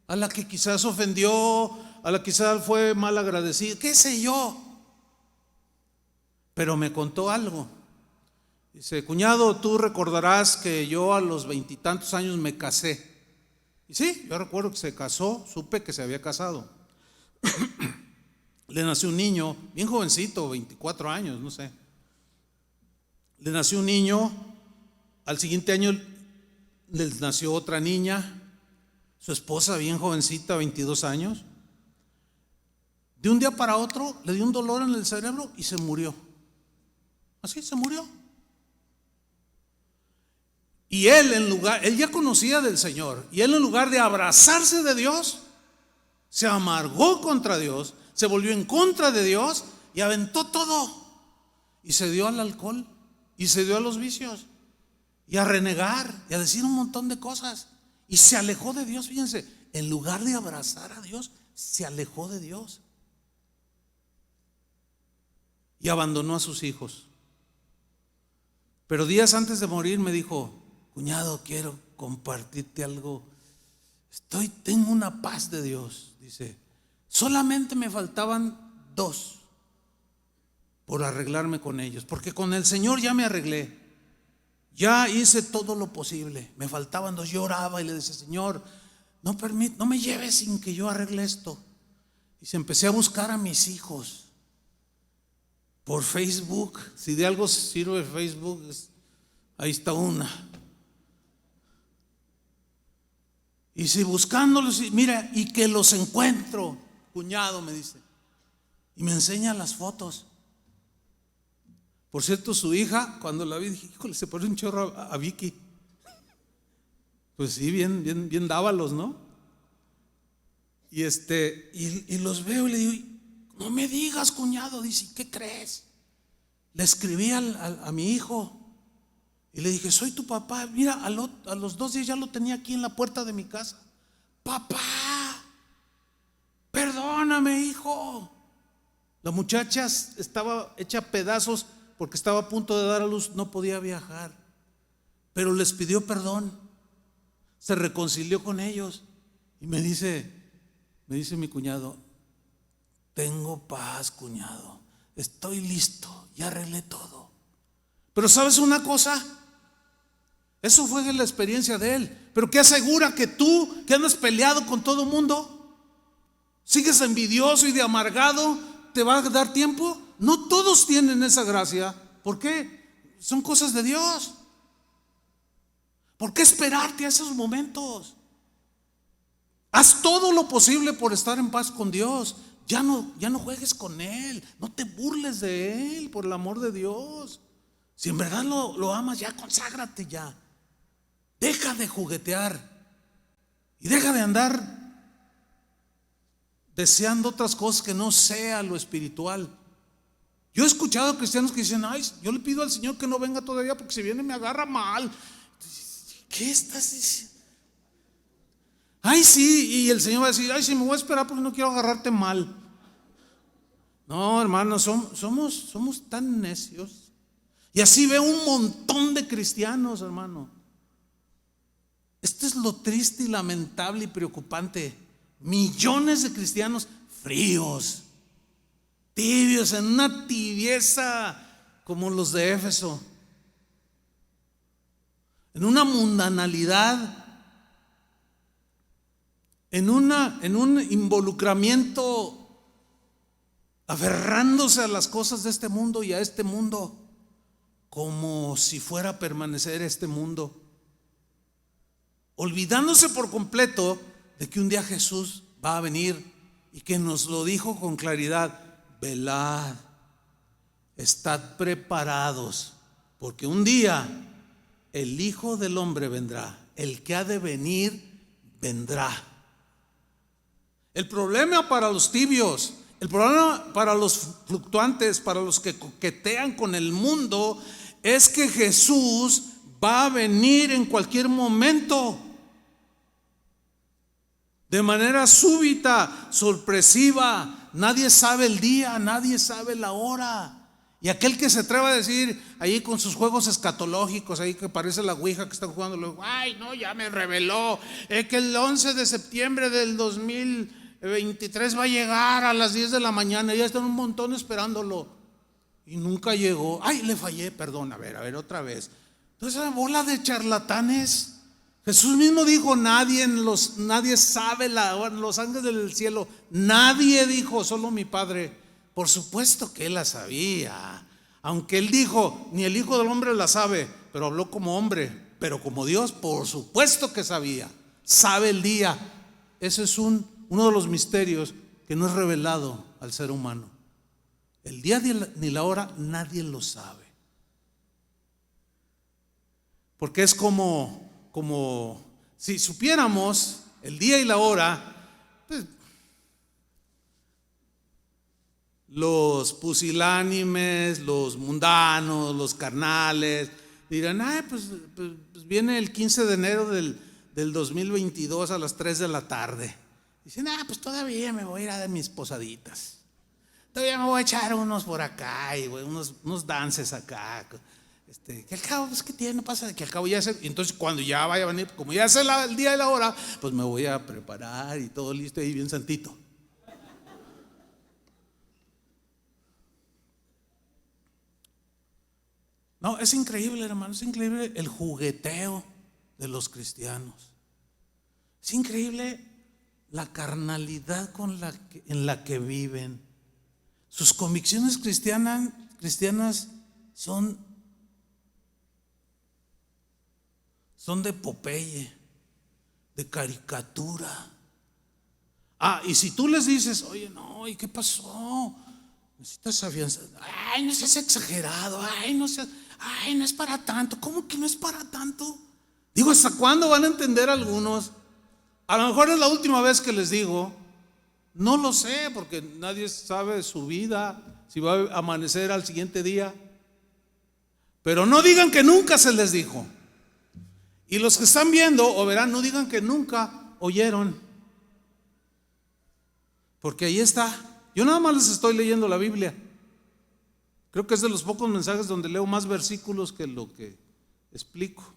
a la que quizás ofendió, a la que quizás fue mal agradecido, qué sé yo. Pero me contó algo. Dice, cuñado, tú recordarás que yo a los 20 y tantos años me casé. Y sí, yo recuerdo que se casó, supe que se había casado. Le nació un niño, bien jovencito, 24 años, no sé. Le nació un niño, al siguiente año le nació otra niña, su esposa bien jovencita, 22 años. De un día para otro le dio un dolor en el cerebro y se murió. Así se murió. Y él ya conocía del Señor, y él en lugar de abrazarse de Dios, se amargó contra Dios, se volvió en contra de Dios y aventó todo. Y se dio al alcohol, y se dio a los vicios, y a renegar, y a decir un montón de cosas. Y se alejó de Dios, fíjense, en lugar de abrazar a Dios, se alejó de Dios. Y abandonó a sus hijos. Pero días antes de morir me dijo, cuñado, quiero compartirte algo. Tengo una paz de Dios. Dice, solamente me faltaban 2 por arreglarme con ellos, porque con el Señor ya me arreglé, ya hice todo lo posible. Me faltaban 2. Yo oraba y le decía, Señor, no me lleves sin que yo arregle esto. Y se empecé a buscar a mis hijos por Facebook. Si de algo sirve Facebook, ahí está una. Y si buscándolos, mira, y que los encuentro, cuñado, me dice, y me enseña las fotos. Por cierto, su hija, cuando la vi, dije, híjole, se parece un chorro a Vicky. Pues sí, bien dávalos, ¿no? Y los veo y le digo, no me digas, cuñado. Dice, ¿qué crees? Le escribí a mi hijo y le dije, soy tu papá. Mira, a los 2 días ya lo tenía aquí en la puerta de mi casa. Papá, perdóname, hijo. La muchacha estaba hecha pedazos porque estaba a punto de dar a luz, no podía viajar. pero les pidió perdón, se reconcilió con ellos y me dice mi cuñado: tengo paz, cuñado, estoy listo, ya arreglé todo. Pero ¿sabes una cosa? Eso fue la experiencia de él. Pero ¿qué asegura que tú, que andas peleado con todo el mundo, sigues envidioso y de amargado, te va a dar tiempo? No todos tienen esa gracia. ¿Por qué? Son cosas de Dios. ¿Por qué esperarte a esos momentos? Haz todo lo posible por estar en paz con Dios. Ya no juegues con Él. No te burles de Él, por el amor de Dios. Si en verdad lo amas, ya conságrate ya. Deja de juguetear y deja de andar deseando otras cosas que no sea lo espiritual. Yo he escuchado cristianos que dicen: ay, yo le pido al Señor que no venga todavía porque si viene me agarra mal. ¿Qué estás diciendo? Ay, sí, y el Señor va a decir: ay, sí, me voy a esperar porque no quiero agarrarte mal. No, hermanos, somos tan necios. Y así veo un montón de cristianos, hermano. Esto es lo triste y lamentable y preocupante. Millones de cristianos fríos, tibios, en una tibieza como los de Éfeso, en una mundanalidad, en un involucramiento, aferrándose a las cosas de este mundo y a este mundo, como si fuera a permanecer este mundo, olvidándose por completo de que un día Jesús va a venir y que nos lo dijo con claridad: velad, estad preparados, porque un día el Hijo del Hombre vendrá, el que ha de venir vendrá. El problema para los tibios, el problema para los fluctuantes, para los que coquetean con el mundo, es que Jesús va a venir en cualquier momento, de manera súbita, sorpresiva. Nadie sabe el día, nadie sabe la hora. Y aquel que se atreva a decir ahí con sus juegos escatológicos, ahí que parece la ouija que están jugando, luego: ay, no, ya me reveló que el 11 de septiembre del 2023 va a llegar a las 10 de la mañana. Ya están un montón esperándolo y nunca llegó. Ay, le fallé, perdón, a ver, otra vez. Entonces, esa bola de charlatanes. Jesús mismo dijo: nadie sabe los ángeles del cielo, nadie dijo, solo mi Padre. Por supuesto que él la sabía, aunque él dijo: ni el Hijo del Hombre la sabe, pero habló como hombre, pero como Dios, por supuesto que sabía, sabe el día. Ese es uno de los misterios que no es revelado al ser humano. El día ni la hora nadie lo sabe, porque es como si supiéramos el día y la hora, pues, los pusilánimes, los mundanos, los carnales dirán: ay, pues viene el 15 de enero del 2022 a las 3 de la tarde. Dicen: pues todavía me voy a ir a dar mis posaditas, todavía me voy a echar unos por acá y unos dances acá. Que al cabo, pues, ¿qué tiene? No pasa, que al cabo ya sé. Entonces, cuando ya vaya a venir, como ya sé el día y la hora, pues me voy a preparar y todo listo ahí bien santito. No, es increíble, hermano, es increíble el jugueteo de los cristianos. Es increíble la carnalidad en la que viven. Sus convicciones cristianas son de Popeye, de caricatura. Y si tú les dices: oye, no, ¿y qué pasó? Necesitas afianzar. Ay, no seas exagerado. Ay, no es para tanto. ¿Cómo que no es para tanto? Digo, ¿hasta cuándo van a entender algunos? A lo mejor es la última vez que les digo. No lo sé, porque nadie sabe su vida, si va a amanecer al siguiente día. Pero no digan que nunca se les dijo. Y los que están viendo o verán, no digan que nunca oyeron, porque ahí está. Yo nada más les estoy leyendo la Biblia. Creo que es de los pocos mensajes donde leo más versículos que lo que explico.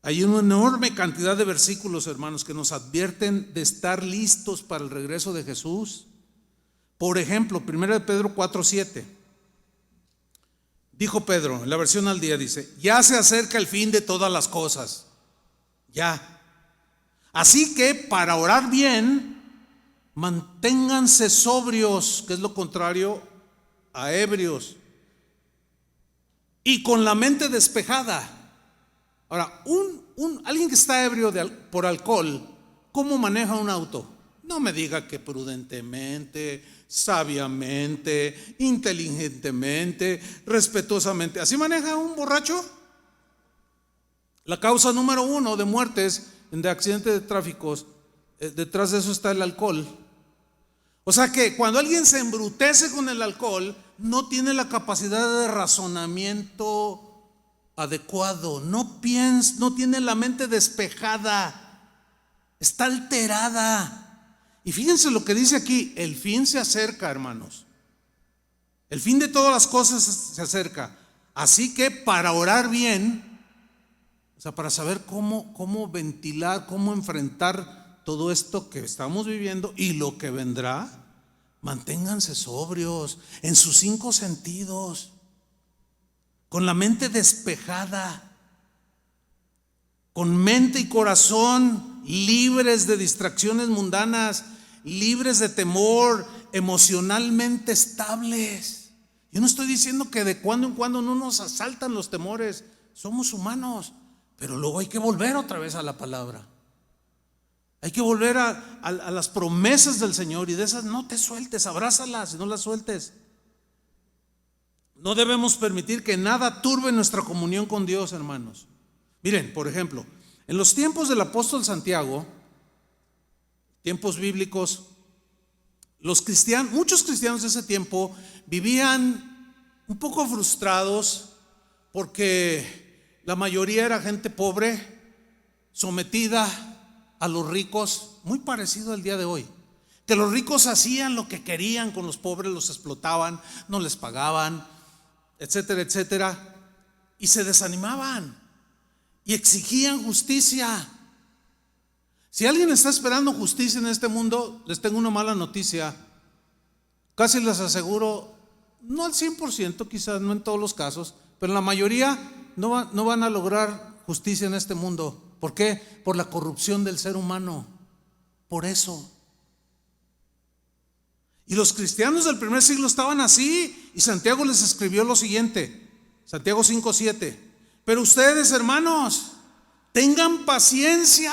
Hay una enorme cantidad de versículos, hermanos, que nos advierten de estar listos para el regreso de Jesús. Por ejemplo, 1 Pedro 4:7. Dijo Pedro, en la versión al día, dice: ya se acerca el fin de todas las cosas. Ya. Así que para orar bien, manténganse sobrios, que es lo contrario a ebrios, y con la mente despejada. Ahora, alguien que está ebrio por alcohol, ¿cómo maneja un auto? No me diga que prudentemente, sabiamente, inteligentemente, respetuosamente. ¿Así maneja un borracho? La causa número 1 de muertes de accidentes de tráfico, detrás de eso está el alcohol. O sea que cuando alguien se embrutece con el alcohol, no tiene la capacidad de razonamiento adecuado, no tiene la mente despejada, está alterada. Y fíjense lo que dice aquí: el fin se acerca, hermanos. El fin de todas las cosas se acerca. Así que para orar bien, o sea, para saber cómo ventilar, cómo enfrentar todo esto que estamos viviendo y lo que vendrá, manténganse sobrios en sus 5 sentidos, con la mente despejada, con mente y corazón libres de distracciones mundanas, libres de temor, emocionalmente estables. Yo no estoy diciendo que de cuando en cuando no nos asaltan los temores, somos humanos, pero luego hay que volver otra vez a la palabra. Hay que volver a las promesas del Señor, y de esas no te sueltes, abrázalas y no las sueltes. No debemos permitir que nada turbe nuestra comunión con Dios, hermanos. Miren, por ejemplo, en los tiempos del apóstol Santiago, tiempos bíblicos, muchos cristianos de ese tiempo vivían un poco frustrados porque la mayoría era gente pobre, sometida a los ricos, muy parecido al día de hoy. Que los ricos hacían lo que querían con los pobres, los explotaban, no les pagaban, etcétera, etcétera, y se desanimaban y exigían justicia. Si alguien está esperando justicia en este mundo, les tengo una mala noticia. Casi les aseguro, no al 100%, quizás no en todos los casos, pero en la mayoría no van a lograr justicia en este mundo. ¿Por qué? Por la corrupción del ser humano. Por eso. Y los cristianos del primer siglo estaban así, y Santiago les escribió lo siguiente, Santiago 5:7: pero ustedes, hermanos, tengan paciencia,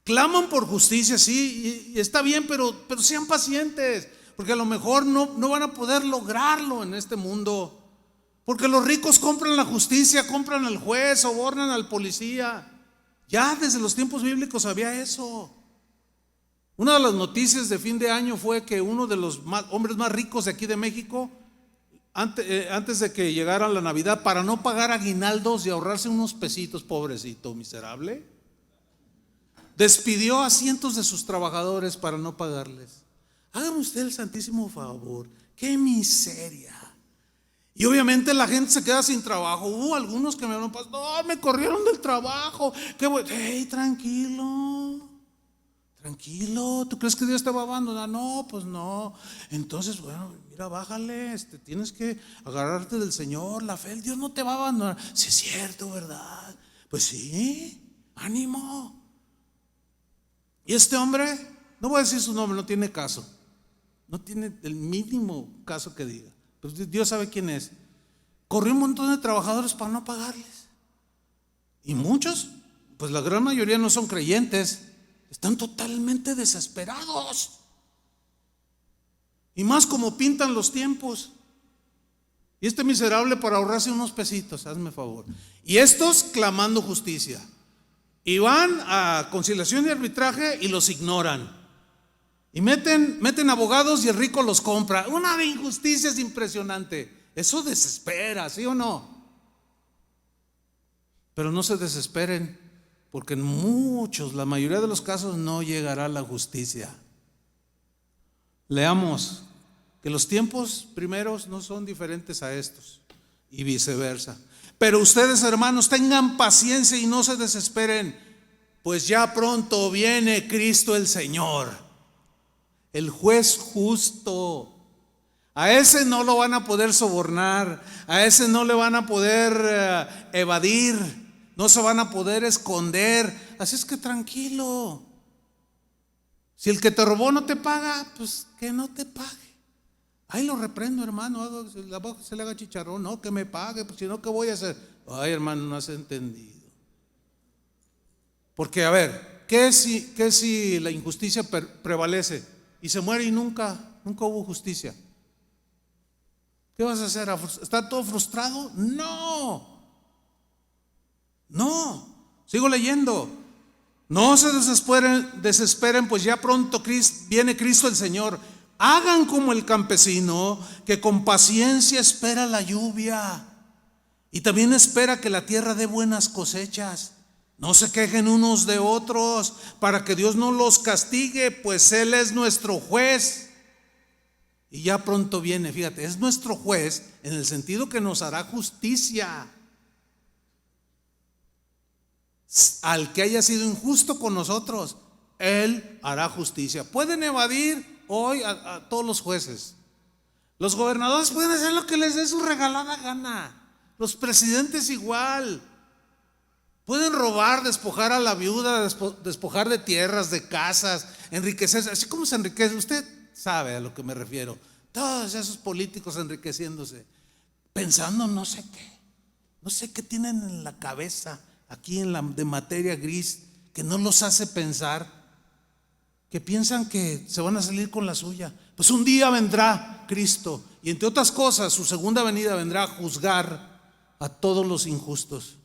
claman por justicia, sí, y está bien, pero sean pacientes, porque a lo mejor no van a poder lograrlo en este mundo, porque los ricos compran la justicia, compran al juez, sobornan al policía. Ya desde los tiempos bíblicos había eso. Una de las noticias de fin de año fue que uno de los hombres más ricos de aquí de México, antes de que llegara la Navidad, para no pagar aguinaldos y ahorrarse unos pesitos, pobrecito, miserable, despidió a cientos de sus trabajadores para no pagarles. Hágame usted el santísimo favor, qué miseria. Y obviamente la gente se queda sin trabajo. Hubo algunos que me hablaron: pastor, me corrieron del trabajo. Hey, tranquilo, ¿tú crees que Dios te va a abandonar? No, pues no. Entonces, bueno, mira, bájale, tienes que agarrarte del Señor, la fe, Dios no te va a abandonar. Sí, es cierto, ¿verdad? Pues sí, ánimo. Y este hombre, no voy a decir su nombre, no tiene caso, no tiene el mínimo caso que diga, pues Dios sabe quién es. Corrió un montón de trabajadores para no pagarles. Y muchos, pues la gran mayoría no son creyentes, están totalmente desesperados. Y más como pintan los tiempos. Y este miserable, para ahorrarse unos pesitos, hazme favor. Y estos clamando justicia. Y van a conciliación y arbitraje y los ignoran. Y meten abogados y el rico los compra. Una de injusticias impresionante. Eso desespera, ¿sí o no? Pero no se desesperen, porque en la mayoría de los casos no llegará la justicia. Leamos que los tiempos primeros no son diferentes a estos y viceversa. Pero ustedes, hermanos, tengan paciencia y no se desesperen, pues ya pronto viene Cristo el Señor, el juez justo. A ese no lo van a poder sobornar, a ese no le van a poder evadir, no se van a poder esconder. Así es que tranquilo. Si el que te robó no te paga, pues que no te pague. Ay, lo reprendo, hermano, se le haga chicharrón, no, que me pague, pues si no, ¿qué voy a hacer? Ay, hermano, no has entendido. Porque, a ver, ¿qué si la injusticia prevalece y se muere y nunca hubo justicia? ¿Qué vas a hacer? ¿Está todo frustrado? No. Sigo leyendo. No se desesperen, pues ya pronto viene Cristo el Señor. Hagan como el campesino que con paciencia espera la lluvia y también espera que la tierra dé buenas cosechas. No se quejen unos de otros para que Dios no los castigue, pues Él es nuestro juez. Y ya pronto viene, fíjate, es nuestro juez en el sentido que nos hará justicia. Al que haya sido injusto con nosotros, Él hará justicia. Pueden evadir hoy a todos los jueces. Los gobernadores pueden hacer lo que les dé su regalada gana. Los presidentes igual. Pueden robar, despojar a la viuda, despojar de tierras, de casas, enriquecerse. Así como se enriquece, usted sabe a lo que me refiero. Todos esos políticos enriqueciéndose, pensando no sé qué tienen en la cabeza, aquí de materia gris, que no los hace pensar, que piensan que se van a salir con la suya. Pues un día vendrá Cristo y entre otras cosas su segunda venida vendrá a juzgar a todos los injustos.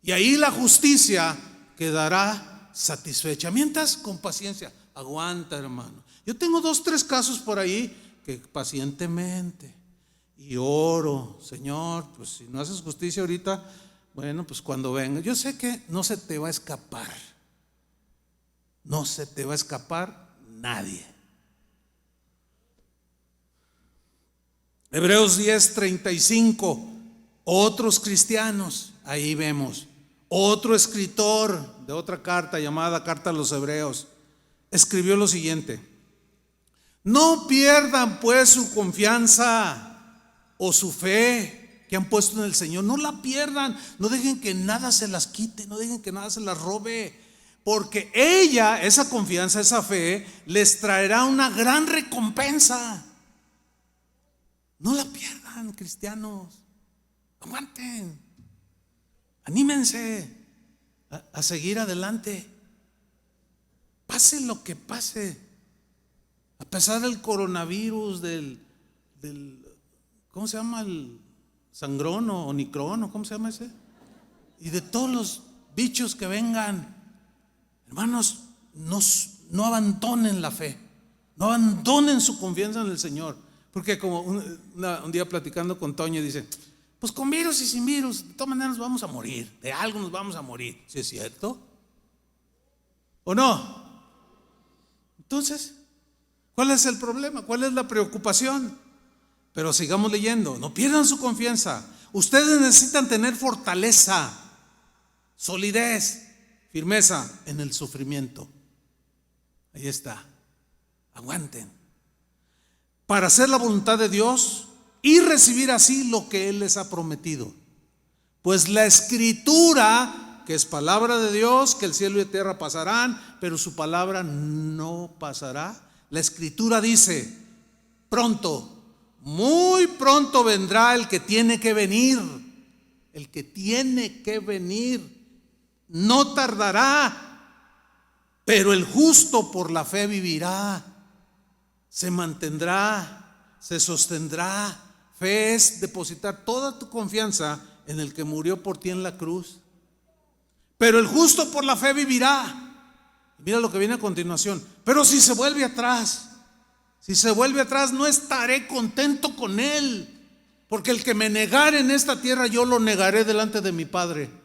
Y ahí la justicia quedará satisfecha. Mientras, con paciencia, aguanta, hermano. Yo tengo 2, 3 casos por ahí que pacientemente y oro, Señor, pues si no haces justicia ahorita, bueno, pues cuando venga. Yo sé que no se te va a escapar. No se te va a escapar nadie. Hebreos 10:35. Otros cristianos, ahí vemos. Otro escritor de otra carta llamada Carta a los Hebreos escribió lo siguiente: no pierdan pues su confianza o su fe que han puesto en el Señor. No la pierdan, no dejen que nada se las quite, no dejen que nada se las robe, porque esa confianza, esa fe, les traerá una gran recompensa. No la pierdan, cristianos. Aguanten, anímense a seguir adelante, pase lo que pase, a pesar del coronavirus, del ¿cómo se llama? El sangrón o onicrón, ¿cómo se llama ese? Y de todos los bichos que vengan, hermanos, no abandonen la fe, no abandonen su confianza en el Señor, porque como un día platicando con Toño dice, pues con virus y sin virus, de todas maneras nos vamos a morir, de algo nos vamos a morir. ¿Sí es cierto? ¿O no? Entonces, ¿cuál es el problema? ¿Cuál es la preocupación? Pero sigamos leyendo, no pierdan su confianza. Ustedes necesitan tener fortaleza, solidez, firmeza en el sufrimiento. Ahí está, aguanten. Para hacer la voluntad de Dios y recibir así lo que Él les ha prometido. Pues la Escritura, que es palabra de Dios, que el cielo y la tierra pasarán, pero su palabra no pasará. La Escritura dice, pronto, muy pronto vendrá el que tiene que venir. El que tiene que venir. No tardará, pero el justo por la fe vivirá. Se mantendrá, se sostendrá. Fe es depositar toda tu confianza en el que murió por ti en la cruz. Pero el justo por la fe vivirá. Mira lo que viene a continuación. Pero si se vuelve atrás, no estaré contento con él, porque el que me negare en esta tierra, yo lo negaré delante de mi Padre.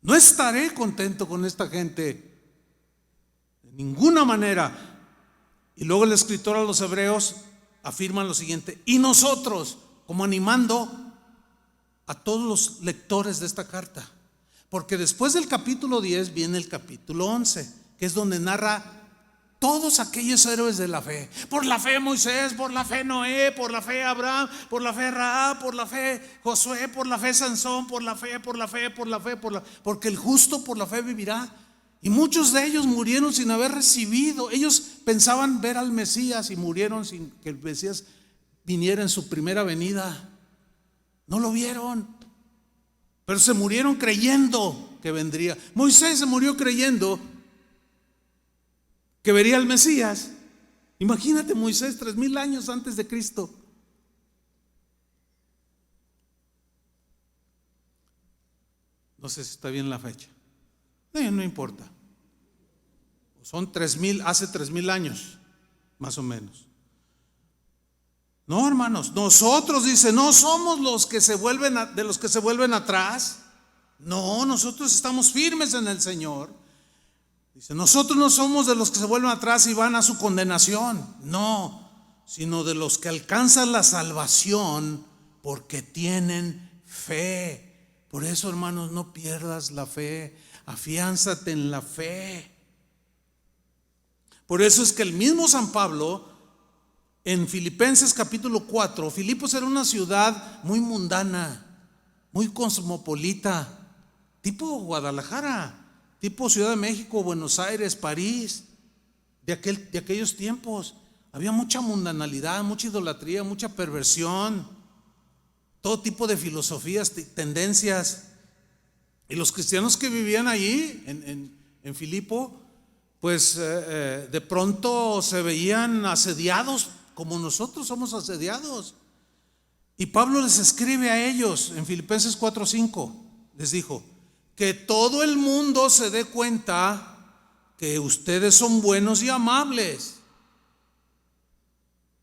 No estaré contento con esta gente de ninguna manera. Y luego el escritor a los hebreos afirma lo siguiente: y nosotros, como animando a todos los lectores de esta carta, porque después del capítulo 10 viene el capítulo 11, que es donde narra todos aquellos héroes de la fe. Por la fe Moisés, por la fe Noé, por la fe Abraham, por la fe Rahab, por la fe Josué, por la fe Sansón, por la fe, porque el justo por la fe vivirá. Y muchos de ellos murieron sin haber recibido. Ellos pensaban ver al Mesías y murieron sin que el Mesías viniera en su primera venida. No lo vieron, pero se murieron creyendo que vendría. Moisés se murió creyendo que vería al Mesías. Imagínate, Moisés 3000 años antes de Cristo. No sé si está bien la fecha. No importa. Son 3000, hace 3000 años, más o menos. No, hermanos, nosotros, dice, no somos los que se vuelven de los que se vuelven atrás. No, nosotros estamos firmes en el Señor. Dice, nosotros no somos de los que se vuelven atrás y van a su condenación. No, sino de los que alcanzan la salvación porque tienen fe. Por eso, hermanos, no pierdas la fe. Afiánzate en la fe. Por eso es que el mismo San Pablo, en Filipenses capítulo 4, Filipos era una ciudad muy mundana, muy cosmopolita, tipo Guadalajara, tipo Ciudad de México, Buenos Aires, París, de aquellos tiempos. Había mucha mundanalidad, mucha idolatría, mucha perversión, todo tipo de filosofías, tendencias. Y los cristianos que vivían allí en Filipo, pues de pronto se veían asediados como nosotros somos asediados. Y Pablo les escribe a ellos en Filipenses 4:5, les dijo: que todo el mundo se dé cuenta que ustedes son buenos y amables.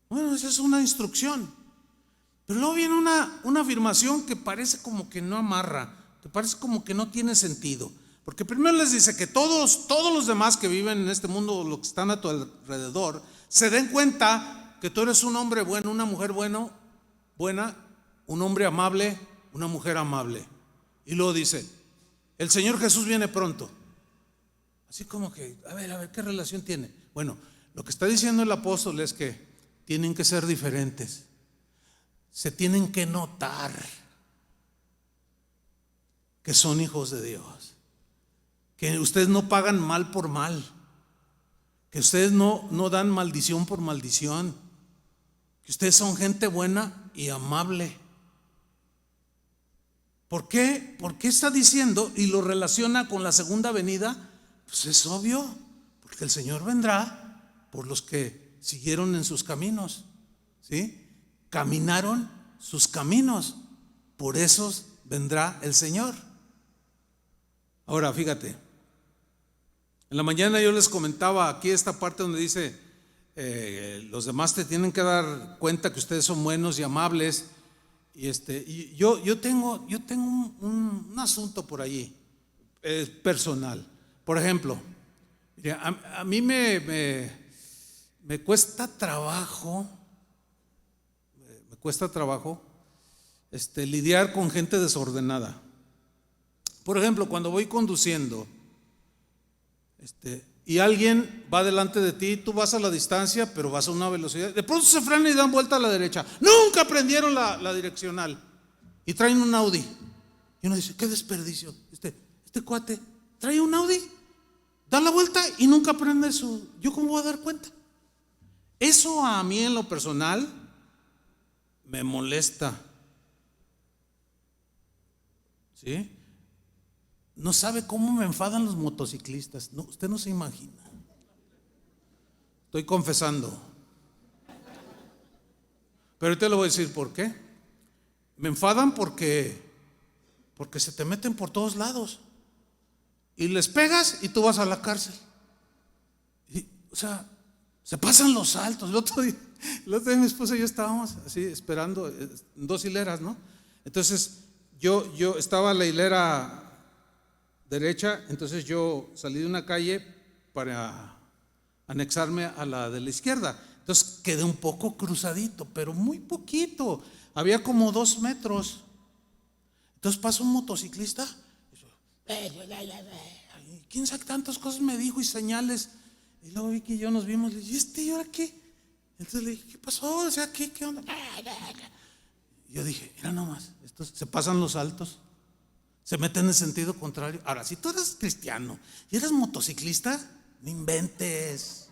Bueno, esa es una instrucción. Pero luego viene una afirmación que parece como que no amarra, que parece como que no tiene sentido. Porque primero les dice que todos los demás que viven en este mundo, los que están a tu alrededor, se den cuenta que tú eres un hombre bueno, una mujer buena, un hombre amable, una mujer amable. Y luego dice: el Señor Jesús viene pronto. Así como que, a ver, ¿qué relación tiene? Bueno, lo que está diciendo el apóstol es que tienen que ser diferentes. Se tienen que notar que son hijos de Dios. Que ustedes no pagan mal por mal. Que ustedes no dan maldición por maldición. Que ustedes son gente buena y amable. ¿Por qué? ¿Por qué está diciendo y lo relaciona con la segunda venida? Pues es obvio, porque el Señor vendrá por los que siguieron en sus caminos, ¿sí? Caminaron sus caminos, por esos vendrá el Señor. Ahora, fíjate, en la mañana yo les comentaba aquí esta parte donde dice los demás te tienen que dar cuenta que ustedes son buenos y amables. Y yo tengo un asunto por allí, personal. Por ejemplo, a mí me cuesta trabajo, lidiar con gente desordenada. Por ejemplo, cuando voy conduciendo, y alguien va delante de ti, tú vas a la distancia, pero vas a una velocidad, de pronto se frenan y dan vuelta a la derecha. Nunca aprendieron la direccional y traen un Audi. Y uno dice: qué desperdicio, este cuate trae un Audi, da la vuelta y nunca aprende su. ¿Yo cómo voy a dar cuenta? Eso a mí en lo personal me molesta. ¿Sí? No sabe cómo me enfadan los motociclistas. No, usted no se imagina. Estoy confesando. Pero ahorita le voy a decir por qué. Me enfadan porque se te meten por todos lados. Y les pegas y tú vas a la cárcel. O sea, se pasan los saltos. El otro día mi esposa y yo estábamos así esperando en 2 hileras, ¿no? Entonces yo estaba en la hilera derecha, entonces yo salí de una calle para anexarme a la de la izquierda. Entonces quedé un poco cruzadito, pero muy poquito, había como 2 metros. Entonces pasa un motociclista, y quién sabe tantas cosas me dijo y señales, y luego Vicky y yo nos vimos, y le dije, ¿y ahora qué? Entonces le dije, ¿qué pasó? O sea, ¿qué onda? Y yo dije, mira nomás, estos se pasan los altos, se meten en sentido contrario. Ahora, si tú eres cristiano y eres motociclista, no inventes.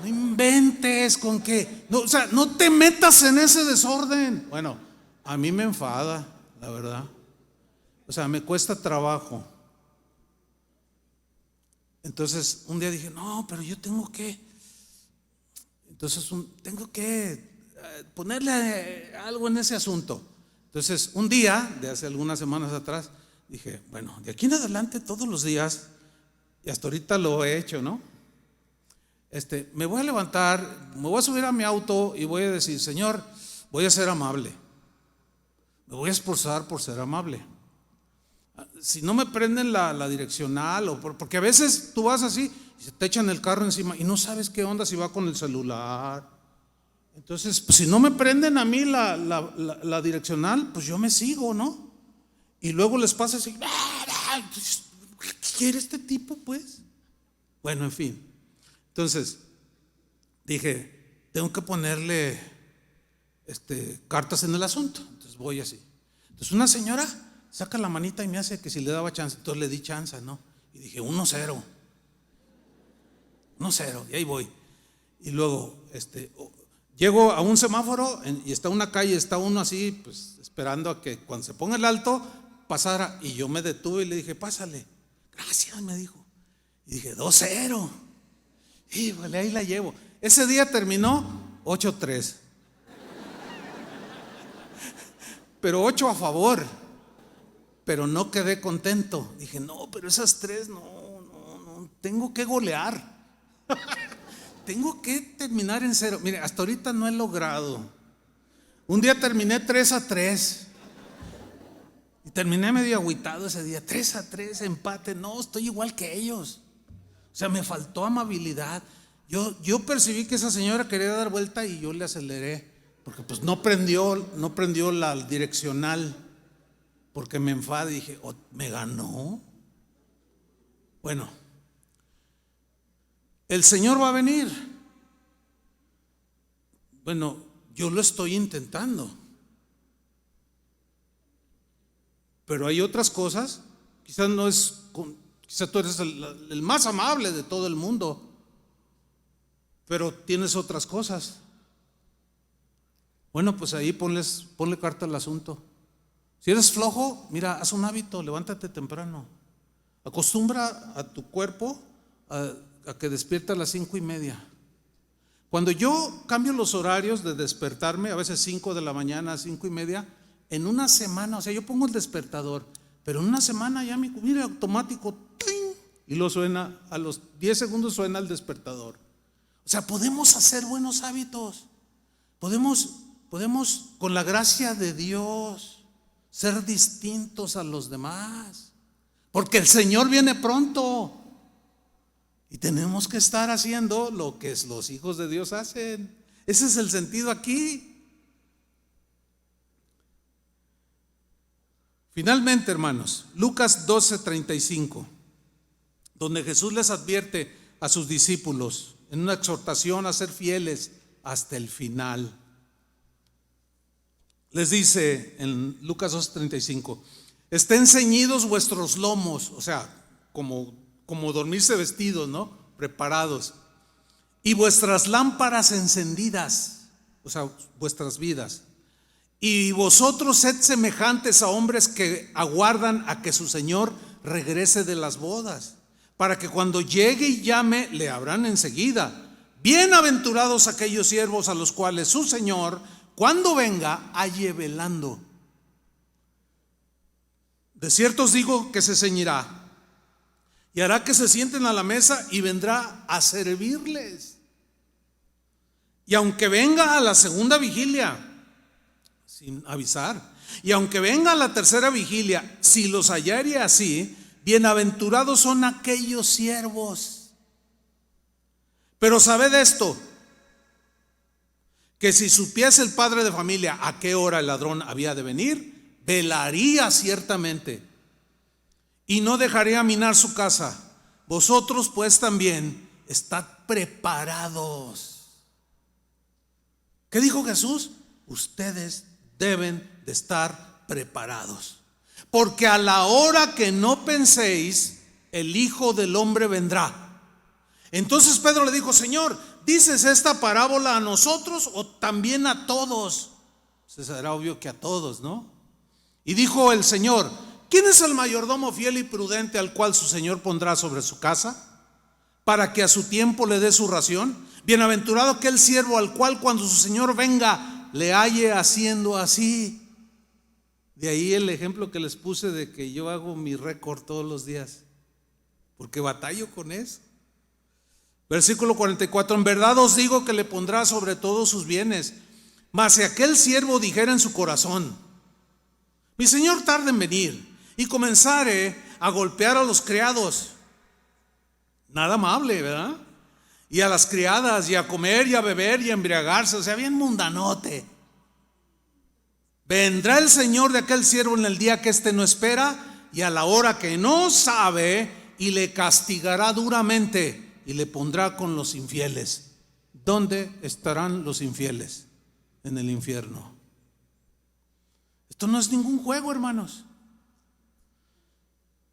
No inventes con que, no, o sea, no te metas en ese desorden. Bueno, a mí me enfada, la verdad. O sea, me cuesta trabajo. Entonces, un día dije, no, pero yo tengo que, tengo que ponerle algo en ese asunto. Entonces, un día, de hace algunas semanas atrás, dije, bueno, de aquí en adelante todos los días, y hasta ahorita lo he hecho, ¿no? Me voy a levantar, me voy a subir a mi auto y voy a decir, Señor, voy a ser amable. Me voy a esforzar por ser amable. Si no me prenden la direccional, porque a veces tú vas así y se te echan el carro encima y no sabes qué onda si va con el celular. Entonces, pues, si no me prenden a mí la direccional, pues yo me sigo, ¿no? Y luego les pasa así, ¿qué quiere este tipo, pues? Bueno, en fin. Entonces, dije, tengo que ponerle cartas en el asunto. Entonces voy así. Entonces una señora saca la manita y me hace que si le daba chance. Entonces le di chance, ¿no? Y dije, 1-0. 1-0, y ahí voy. Y luego, llego a un semáforo y está una calle, está uno así, pues esperando a que cuando se ponga el alto, pasara. Y yo me detuve y le dije, pásale. Gracias, me dijo. Y dije, 2-0. Y vale, ahí la llevo. Ese día terminó 8-3. Pero 8 a favor. Pero no quedé contento. Dije, no, pero esas 3 no, tengo que golear. Tengo que terminar en 0. Mire, hasta ahorita no he logrado. Un día terminé 3-3. Y terminé medio agüitado ese día. 3-3, empate. No, estoy igual que ellos. O sea, me faltó amabilidad. Yo percibí que esa señora quería dar vuelta y yo le aceleré, porque pues no prendió la direccional, porque me enfadé y dije, oh, ¿me ganó? Bueno, el Señor va a venir. Bueno, yo lo estoy intentando, pero hay otras cosas. Quizás no es quizás tú eres el más amable de todo el mundo, pero tienes otras cosas. Bueno, pues ahí ponle carta al asunto. Si eres flojo, mira, haz un hábito, levántate temprano. Acostumbra a tu cuerpo a que despierte a las 5:30. Cuando yo cambio los horarios de despertarme, a veces 5 de la mañana, 5:30, en una semana, o sea, yo pongo el despertador, pero en una semana ya mira, automático, ¡ting! Y lo suena, a los 10 segundos suena el despertador. O sea, podemos hacer buenos hábitos. Podemos, con la gracia de Dios, ser distintos a los demás. Porque el Señor viene pronto. Y tenemos que estar haciendo lo que los hijos de Dios hacen. Ese es el sentido aquí. Finalmente, hermanos, Lucas 12:35, donde Jesús les advierte a sus discípulos en una exhortación a ser fieles hasta el final. Les dice en Lucas 12:35, estén ceñidos vuestros lomos, o sea, como dormirse vestidos, ¿no? Preparados. Y vuestras lámparas encendidas, o sea, vuestras vidas. Y vosotros sed semejantes a hombres que aguardan a que su Señor regrese de las bodas, para que cuando llegue y llame, le abran enseguida. Bienaventurados aquellos siervos a los cuales su Señor, cuando venga, halle velando. De cierto os digo que se ceñirá y hará que se sienten a la mesa y vendrá a servirles. Y aunque venga a la segunda vigilia, sin avisar, y aunque venga a la tercera vigilia, si los hallare así, bienaventurados son aquellos siervos. Pero sabed esto, que si supiese el padre de familia a qué hora el ladrón había de venir, velaría ciertamente y no dejaría minar su casa. Vosotros pues también estad preparados. ¿Qué dijo Jesús? Ustedes deben de estar preparados, porque a la hora que no penséis, el Hijo del Hombre vendrá. Entonces Pedro le dijo: Señor, ¿dices esta parábola a nosotros o también a todos? Pues será obvio que a todos, ¿no? Y dijo el Señor: ¿quién es el mayordomo fiel y prudente al cual su Señor pondrá sobre su casa, para que a su tiempo le dé su ración? Bienaventurado aquel siervo al cual cuando su Señor venga le halle haciendo así. De ahí el ejemplo que les puse de que yo hago mi récord todos los días, porque batallo con eso. Versículo 44: en verdad os digo que le pondrá sobre todos sus bienes. Mas si aquel siervo dijera en su corazón: mi Señor tarda en venir, y comenzare a golpear a los criados, nada amable, ¿verdad? Y a las criadas, y a comer y a beber y a embriagarse, o sea, bien mundanote. Vendrá el Señor de aquel siervo en el día que éste no espera y a la hora que no sabe, y le castigará duramente y le pondrá con los infieles. ¿Dónde estarán los infieles? En el infierno. Esto no es ningún juego, hermanos.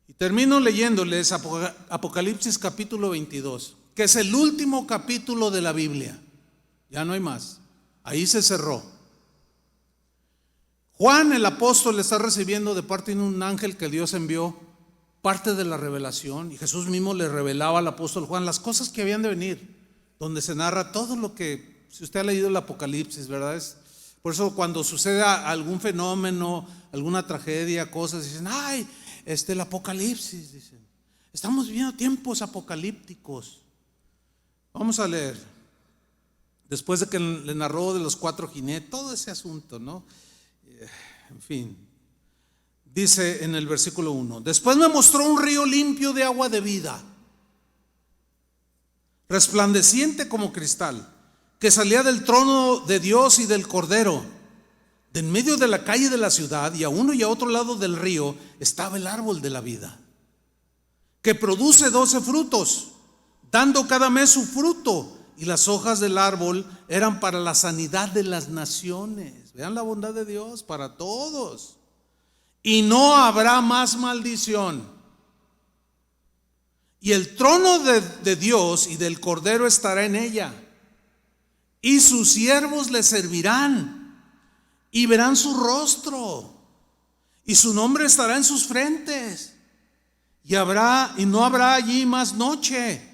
Y termino leyéndoles Apocalipsis capítulo 22, que es el último capítulo de la Biblia. Ya no hay más. Ahí se cerró. Juan el apóstol está recibiendo de parte de un ángel que Dios envió parte de la revelación, y Jesús mismo le revelaba al apóstol Juan las cosas que habían de venir, donde se narra todo lo que, si usted ha leído el Apocalipsis, ¿verdad? Por eso cuando sucede algún fenómeno, alguna tragedia, cosas, dicen: ay, el Apocalipsis, dicen, estamos viviendo tiempos apocalípticos. Vamos a leer, después de que le narró de los 4 jinetes, todo ese asunto, ¿no? En fin, dice en el versículo 1: después me mostró un río limpio de agua de vida, resplandeciente como cristal, que salía del trono de Dios y del Cordero. De en medio de la calle de la ciudad, y a uno y a otro lado del río, estaba el árbol de la vida, que produce 12 frutos, dando cada mes su fruto, y las hojas del árbol eran para la sanidad de las naciones. Vean la bondad de Dios para todos. Y no habrá más maldición. Y el trono de Dios y del Cordero estará en ella, y sus siervos le servirán, y verán su rostro, y su nombre estará en sus frentes. Y no habrá allí más noche,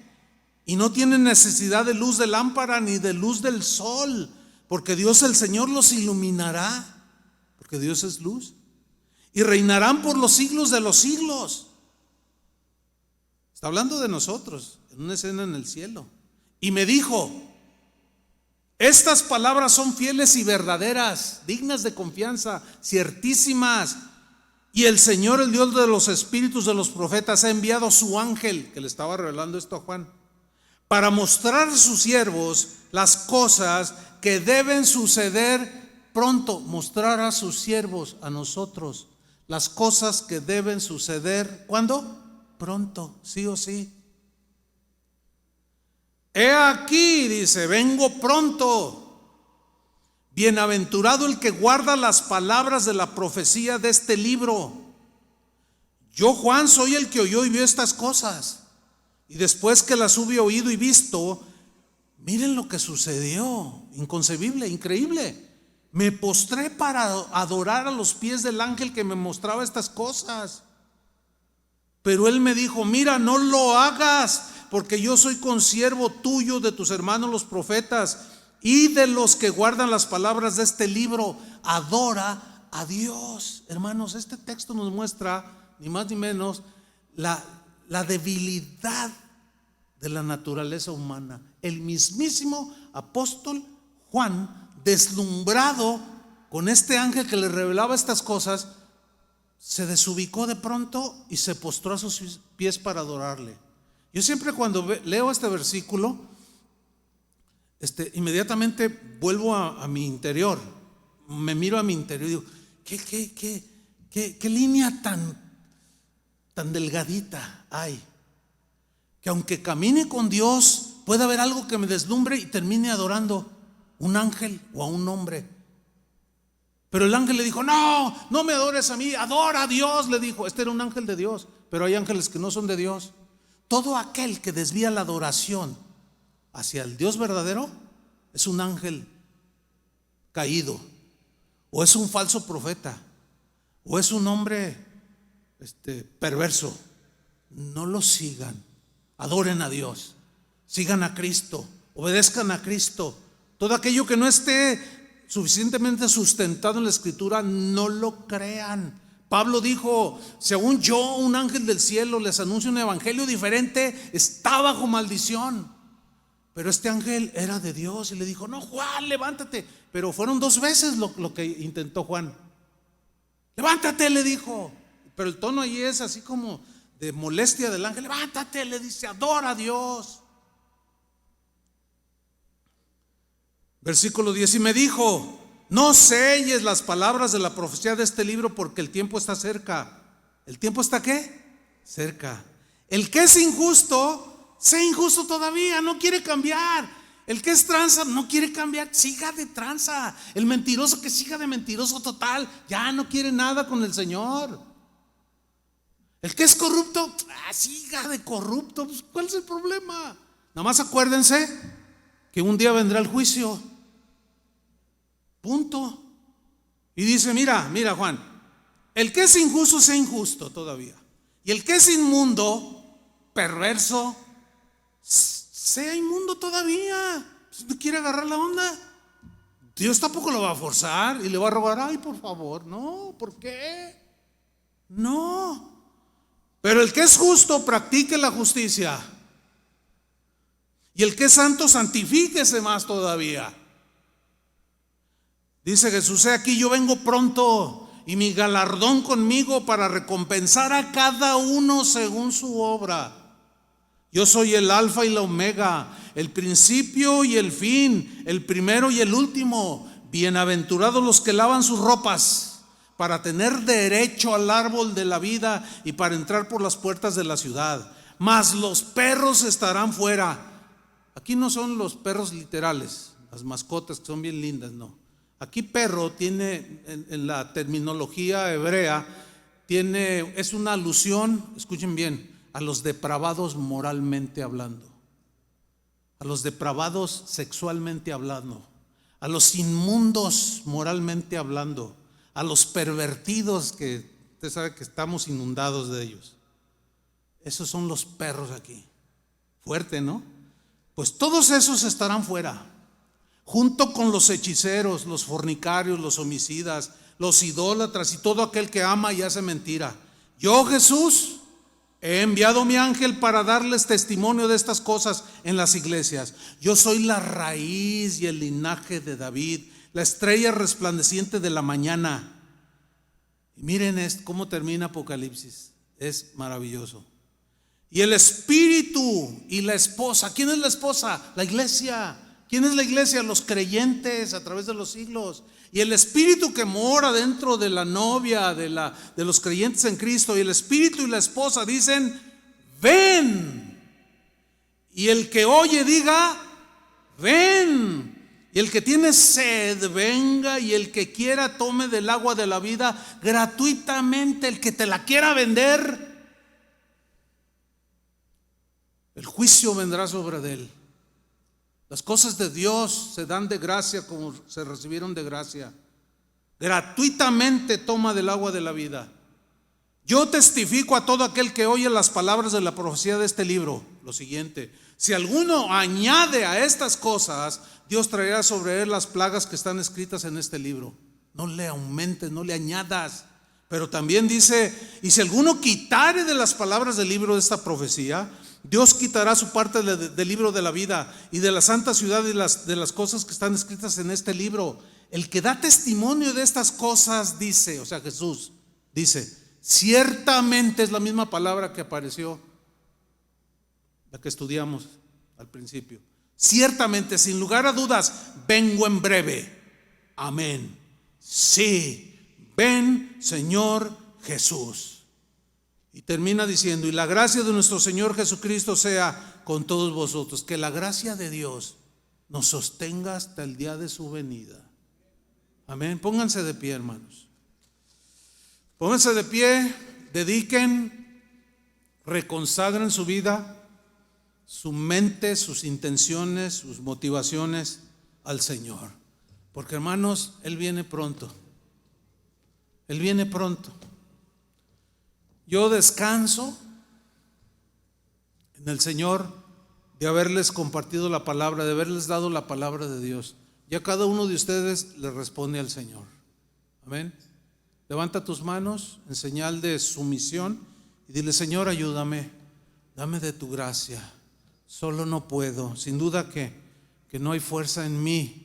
y no tienen necesidad de luz de lámpara ni de luz del sol, porque Dios el Señor los iluminará, porque Dios es luz, y reinarán por los siglos de los siglos. Está hablando de nosotros en una escena en el cielo. Y me dijo: estas palabras son fieles y verdaderas, dignas de confianza, ciertísimas. Y el Señor, el Dios de los espíritus de los profetas, ha enviado su ángel, que le estaba revelando esto a Juan, para mostrar a sus siervos las cosas que deben suceder pronto. Mostrar a sus siervos, a nosotros, las cosas que deben suceder. ¿Cuándo? Pronto, sí o sí. He aquí, dice, vengo pronto. Bienaventurado el que guarda las palabras de la profecía de este libro. Yo, Juan, soy el que oyó y vio estas cosas. Y después que las hube oído y visto, miren lo que sucedió. Inconcebible, increíble. Me postré para adorar a los pies del ángel que me mostraba estas cosas. Pero él me dijo: mira, no lo hagas, porque yo soy consiervo tuyo, de tus hermanos los profetas y de los que guardan las palabras de este libro. Adora a Dios. Hermanos, este texto nos muestra ni más ni menos la debilidad de la naturaleza humana. El mismísimo apóstol Juan, deslumbrado con este ángel que le revelaba estas cosas, se desubicó de pronto y se postró a sus pies para adorarle. Yo siempre cuando leo este versículo inmediatamente vuelvo a mi interior, me miro a mi interior y digo, qué línea tan delgadita hay, que aunque camine con Dios puede haber algo que me deslumbre y termine adorando un ángel o a un hombre. Pero el ángel le dijo, no me adores a mí, adora a Dios, le dijo. Este era un ángel de Dios, pero hay ángeles que no son de Dios. Todo aquel que desvía la adoración hacia el Dios verdadero es un ángel caído, o es un falso profeta, o es un hombre perverso. No lo sigan, adoren a Dios, sigan a Cristo, obedezcan a Cristo. Todo aquello que no esté suficientemente sustentado en la Escritura, no lo crean. Pablo dijo, según yo, un ángel del cielo les anuncia un evangelio diferente, está bajo maldición. Pero este ángel era de Dios y le dijo, no, Juan, levántate. Pero fueron 2 veces lo que intentó Juan. Levántate, le dijo. Pero el tono ahí es así como de molestia del ángel. Levántate, le dice, adora a Dios. Versículo 10, y me dijo, no selles las palabras de la profecía de este libro, porque el tiempo está cerca. ¿El tiempo está qué? Cerca. El que es injusto, sea injusto todavía, no quiere cambiar. El que es tranza, no quiere cambiar, siga de tranza. El mentiroso, que siga de mentiroso total, ya no quiere nada con el Señor. El que es corrupto, siga de corrupto. Pues, ¿cuál es el problema? Nada más acuérdense que un día vendrá el juicio. Punto. Y dice, mira Juan, el que es injusto sea injusto todavía, y el que es inmundo, perverso, sea inmundo todavía. Si no quiere agarrar la onda, Dios tampoco lo va a forzar y le va a rogar, ay, por favor. No, ¿por qué? No. Pero el que es justo, practique la justicia, y el que es santo, santifíquese más todavía. Dice Jesús, he aquí yo vengo pronto, y mi galardón conmigo para recompensar a cada uno según su obra. Yo soy el alfa y la omega, el principio y el fin, el primero y el último. Bienaventurados los que lavan sus ropas, para tener derecho al árbol de la vida y para entrar por las puertas de la ciudad. Mas los perros estarán fuera. Aquí no son los perros literales, las mascotas que son bien lindas, no. Aquí perro tiene, en la terminología hebrea, es una alusión, escuchen bien, a los depravados moralmente hablando, a los depravados sexualmente hablando, a los inmundos moralmente hablando, a los pervertidos, que usted sabe que estamos inundados de ellos. Esos son los perros aquí. Fuerte, ¿no? Pues todos esos estarán fuera, junto con los hechiceros, los fornicarios, los homicidas, los idólatras y todo aquel que ama y hace mentira. Yo, Jesús, he enviado mi ángel para darles testimonio de estas cosas en las iglesias. Yo soy la raíz y el linaje de David, la estrella resplandeciente de la mañana. Y miren cómo termina Apocalipsis, es maravilloso. Y el espíritu y la esposa. ¿Quién es la esposa? La iglesia. ¿Quién es la iglesia? Los creyentes a través de los siglos. Y el espíritu que mora dentro de la novia, de los creyentes en Cristo, y el espíritu y la esposa dicen, ven. Y el que oye diga, ven. Y el que tiene sed, venga. Y el que quiera, tome del agua de la vida gratuitamente. El que te la quiera vender, el juicio vendrá sobre él. Las cosas de Dios se dan de gracia como se recibieron de gracia. Gratuitamente toma del agua de la vida. Yo testifico a todo aquel que oye las palabras de la profecía de este libro lo siguiente: si alguno añade a estas cosas, Dios traerá sobre él las plagas que están escritas en este libro. No le aumentes, no le añadas. Pero también dice, y si alguno quitare de las palabras del libro de esta profecía, Dios quitará su parte del libro de la vida y de la santa ciudad y de las cosas que están escritas en este libro. El que da testimonio de estas cosas dice, o sea, Jesús dice, ciertamente, es la misma palabra que apareció, la que estudiamos al principio. Ciertamente, sin lugar a dudas, vengo en breve. Amén. Sí, ven, Señor Jesús. Y termina diciendo: y la gracia de nuestro Señor Jesucristo sea con todos vosotros. Que la gracia de Dios nos sostenga hasta el día de su venida. Amén. Pónganse de pie, hermanos. Pónganse de pie, dediquen, reconsagren su vida, su mente, sus intenciones, sus motivaciones al Señor. Porque, hermanos, Él viene pronto. Él viene pronto. Yo descanso en el Señor de haberles compartido la palabra, de haberles dado la palabra de Dios. Ya cada uno de ustedes le responde al Señor. Amén. Levanta tus manos en señal de sumisión y dile: Señor, ayúdame, dame de tu gracia. Solo no puedo. Sin duda que no hay fuerza en mí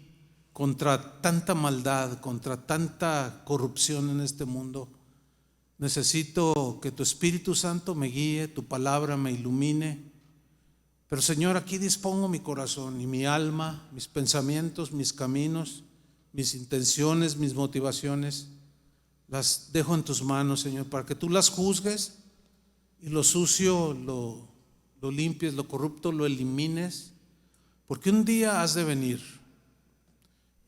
contra tanta maldad, contra tanta corrupción en este mundo. Necesito que tu Espíritu Santo me guíe, tu palabra me ilumine. Pero, Señor, aquí dispongo mi corazón y mi alma, mis pensamientos, mis caminos, mis intenciones, mis motivaciones. Las dejo en tus manos, Señor, para que tú las juzgues y lo sucio lo limpies, lo corrupto lo elimines, porque un día has de venir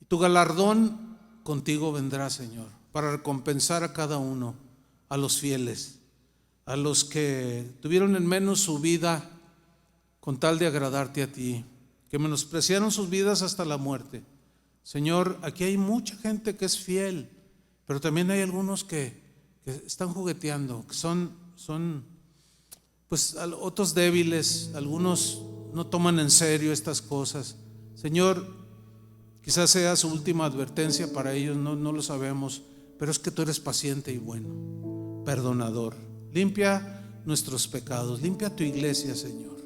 y tu galardón contigo vendrá, Señor, para recompensar a cada uno, a los fieles, a los que tuvieron en menos su vida con tal de agradarte a ti, que menospreciaron sus vidas hasta la muerte. Señor, aquí hay mucha gente que es fiel, pero también hay algunos que están jugueteando, que son pues otros débiles, algunos no toman en serio estas cosas. Señor, quizás sea su última advertencia para ellos, no lo sabemos, pero es que tú eres paciente y bueno, perdonador. Limpia nuestros pecados, limpia tu iglesia, Señor.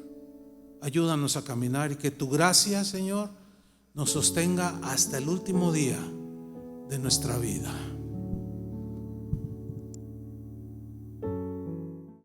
Ayúdanos a caminar y que tu gracia, Señor, nos sostenga hasta el último día de nuestra vida.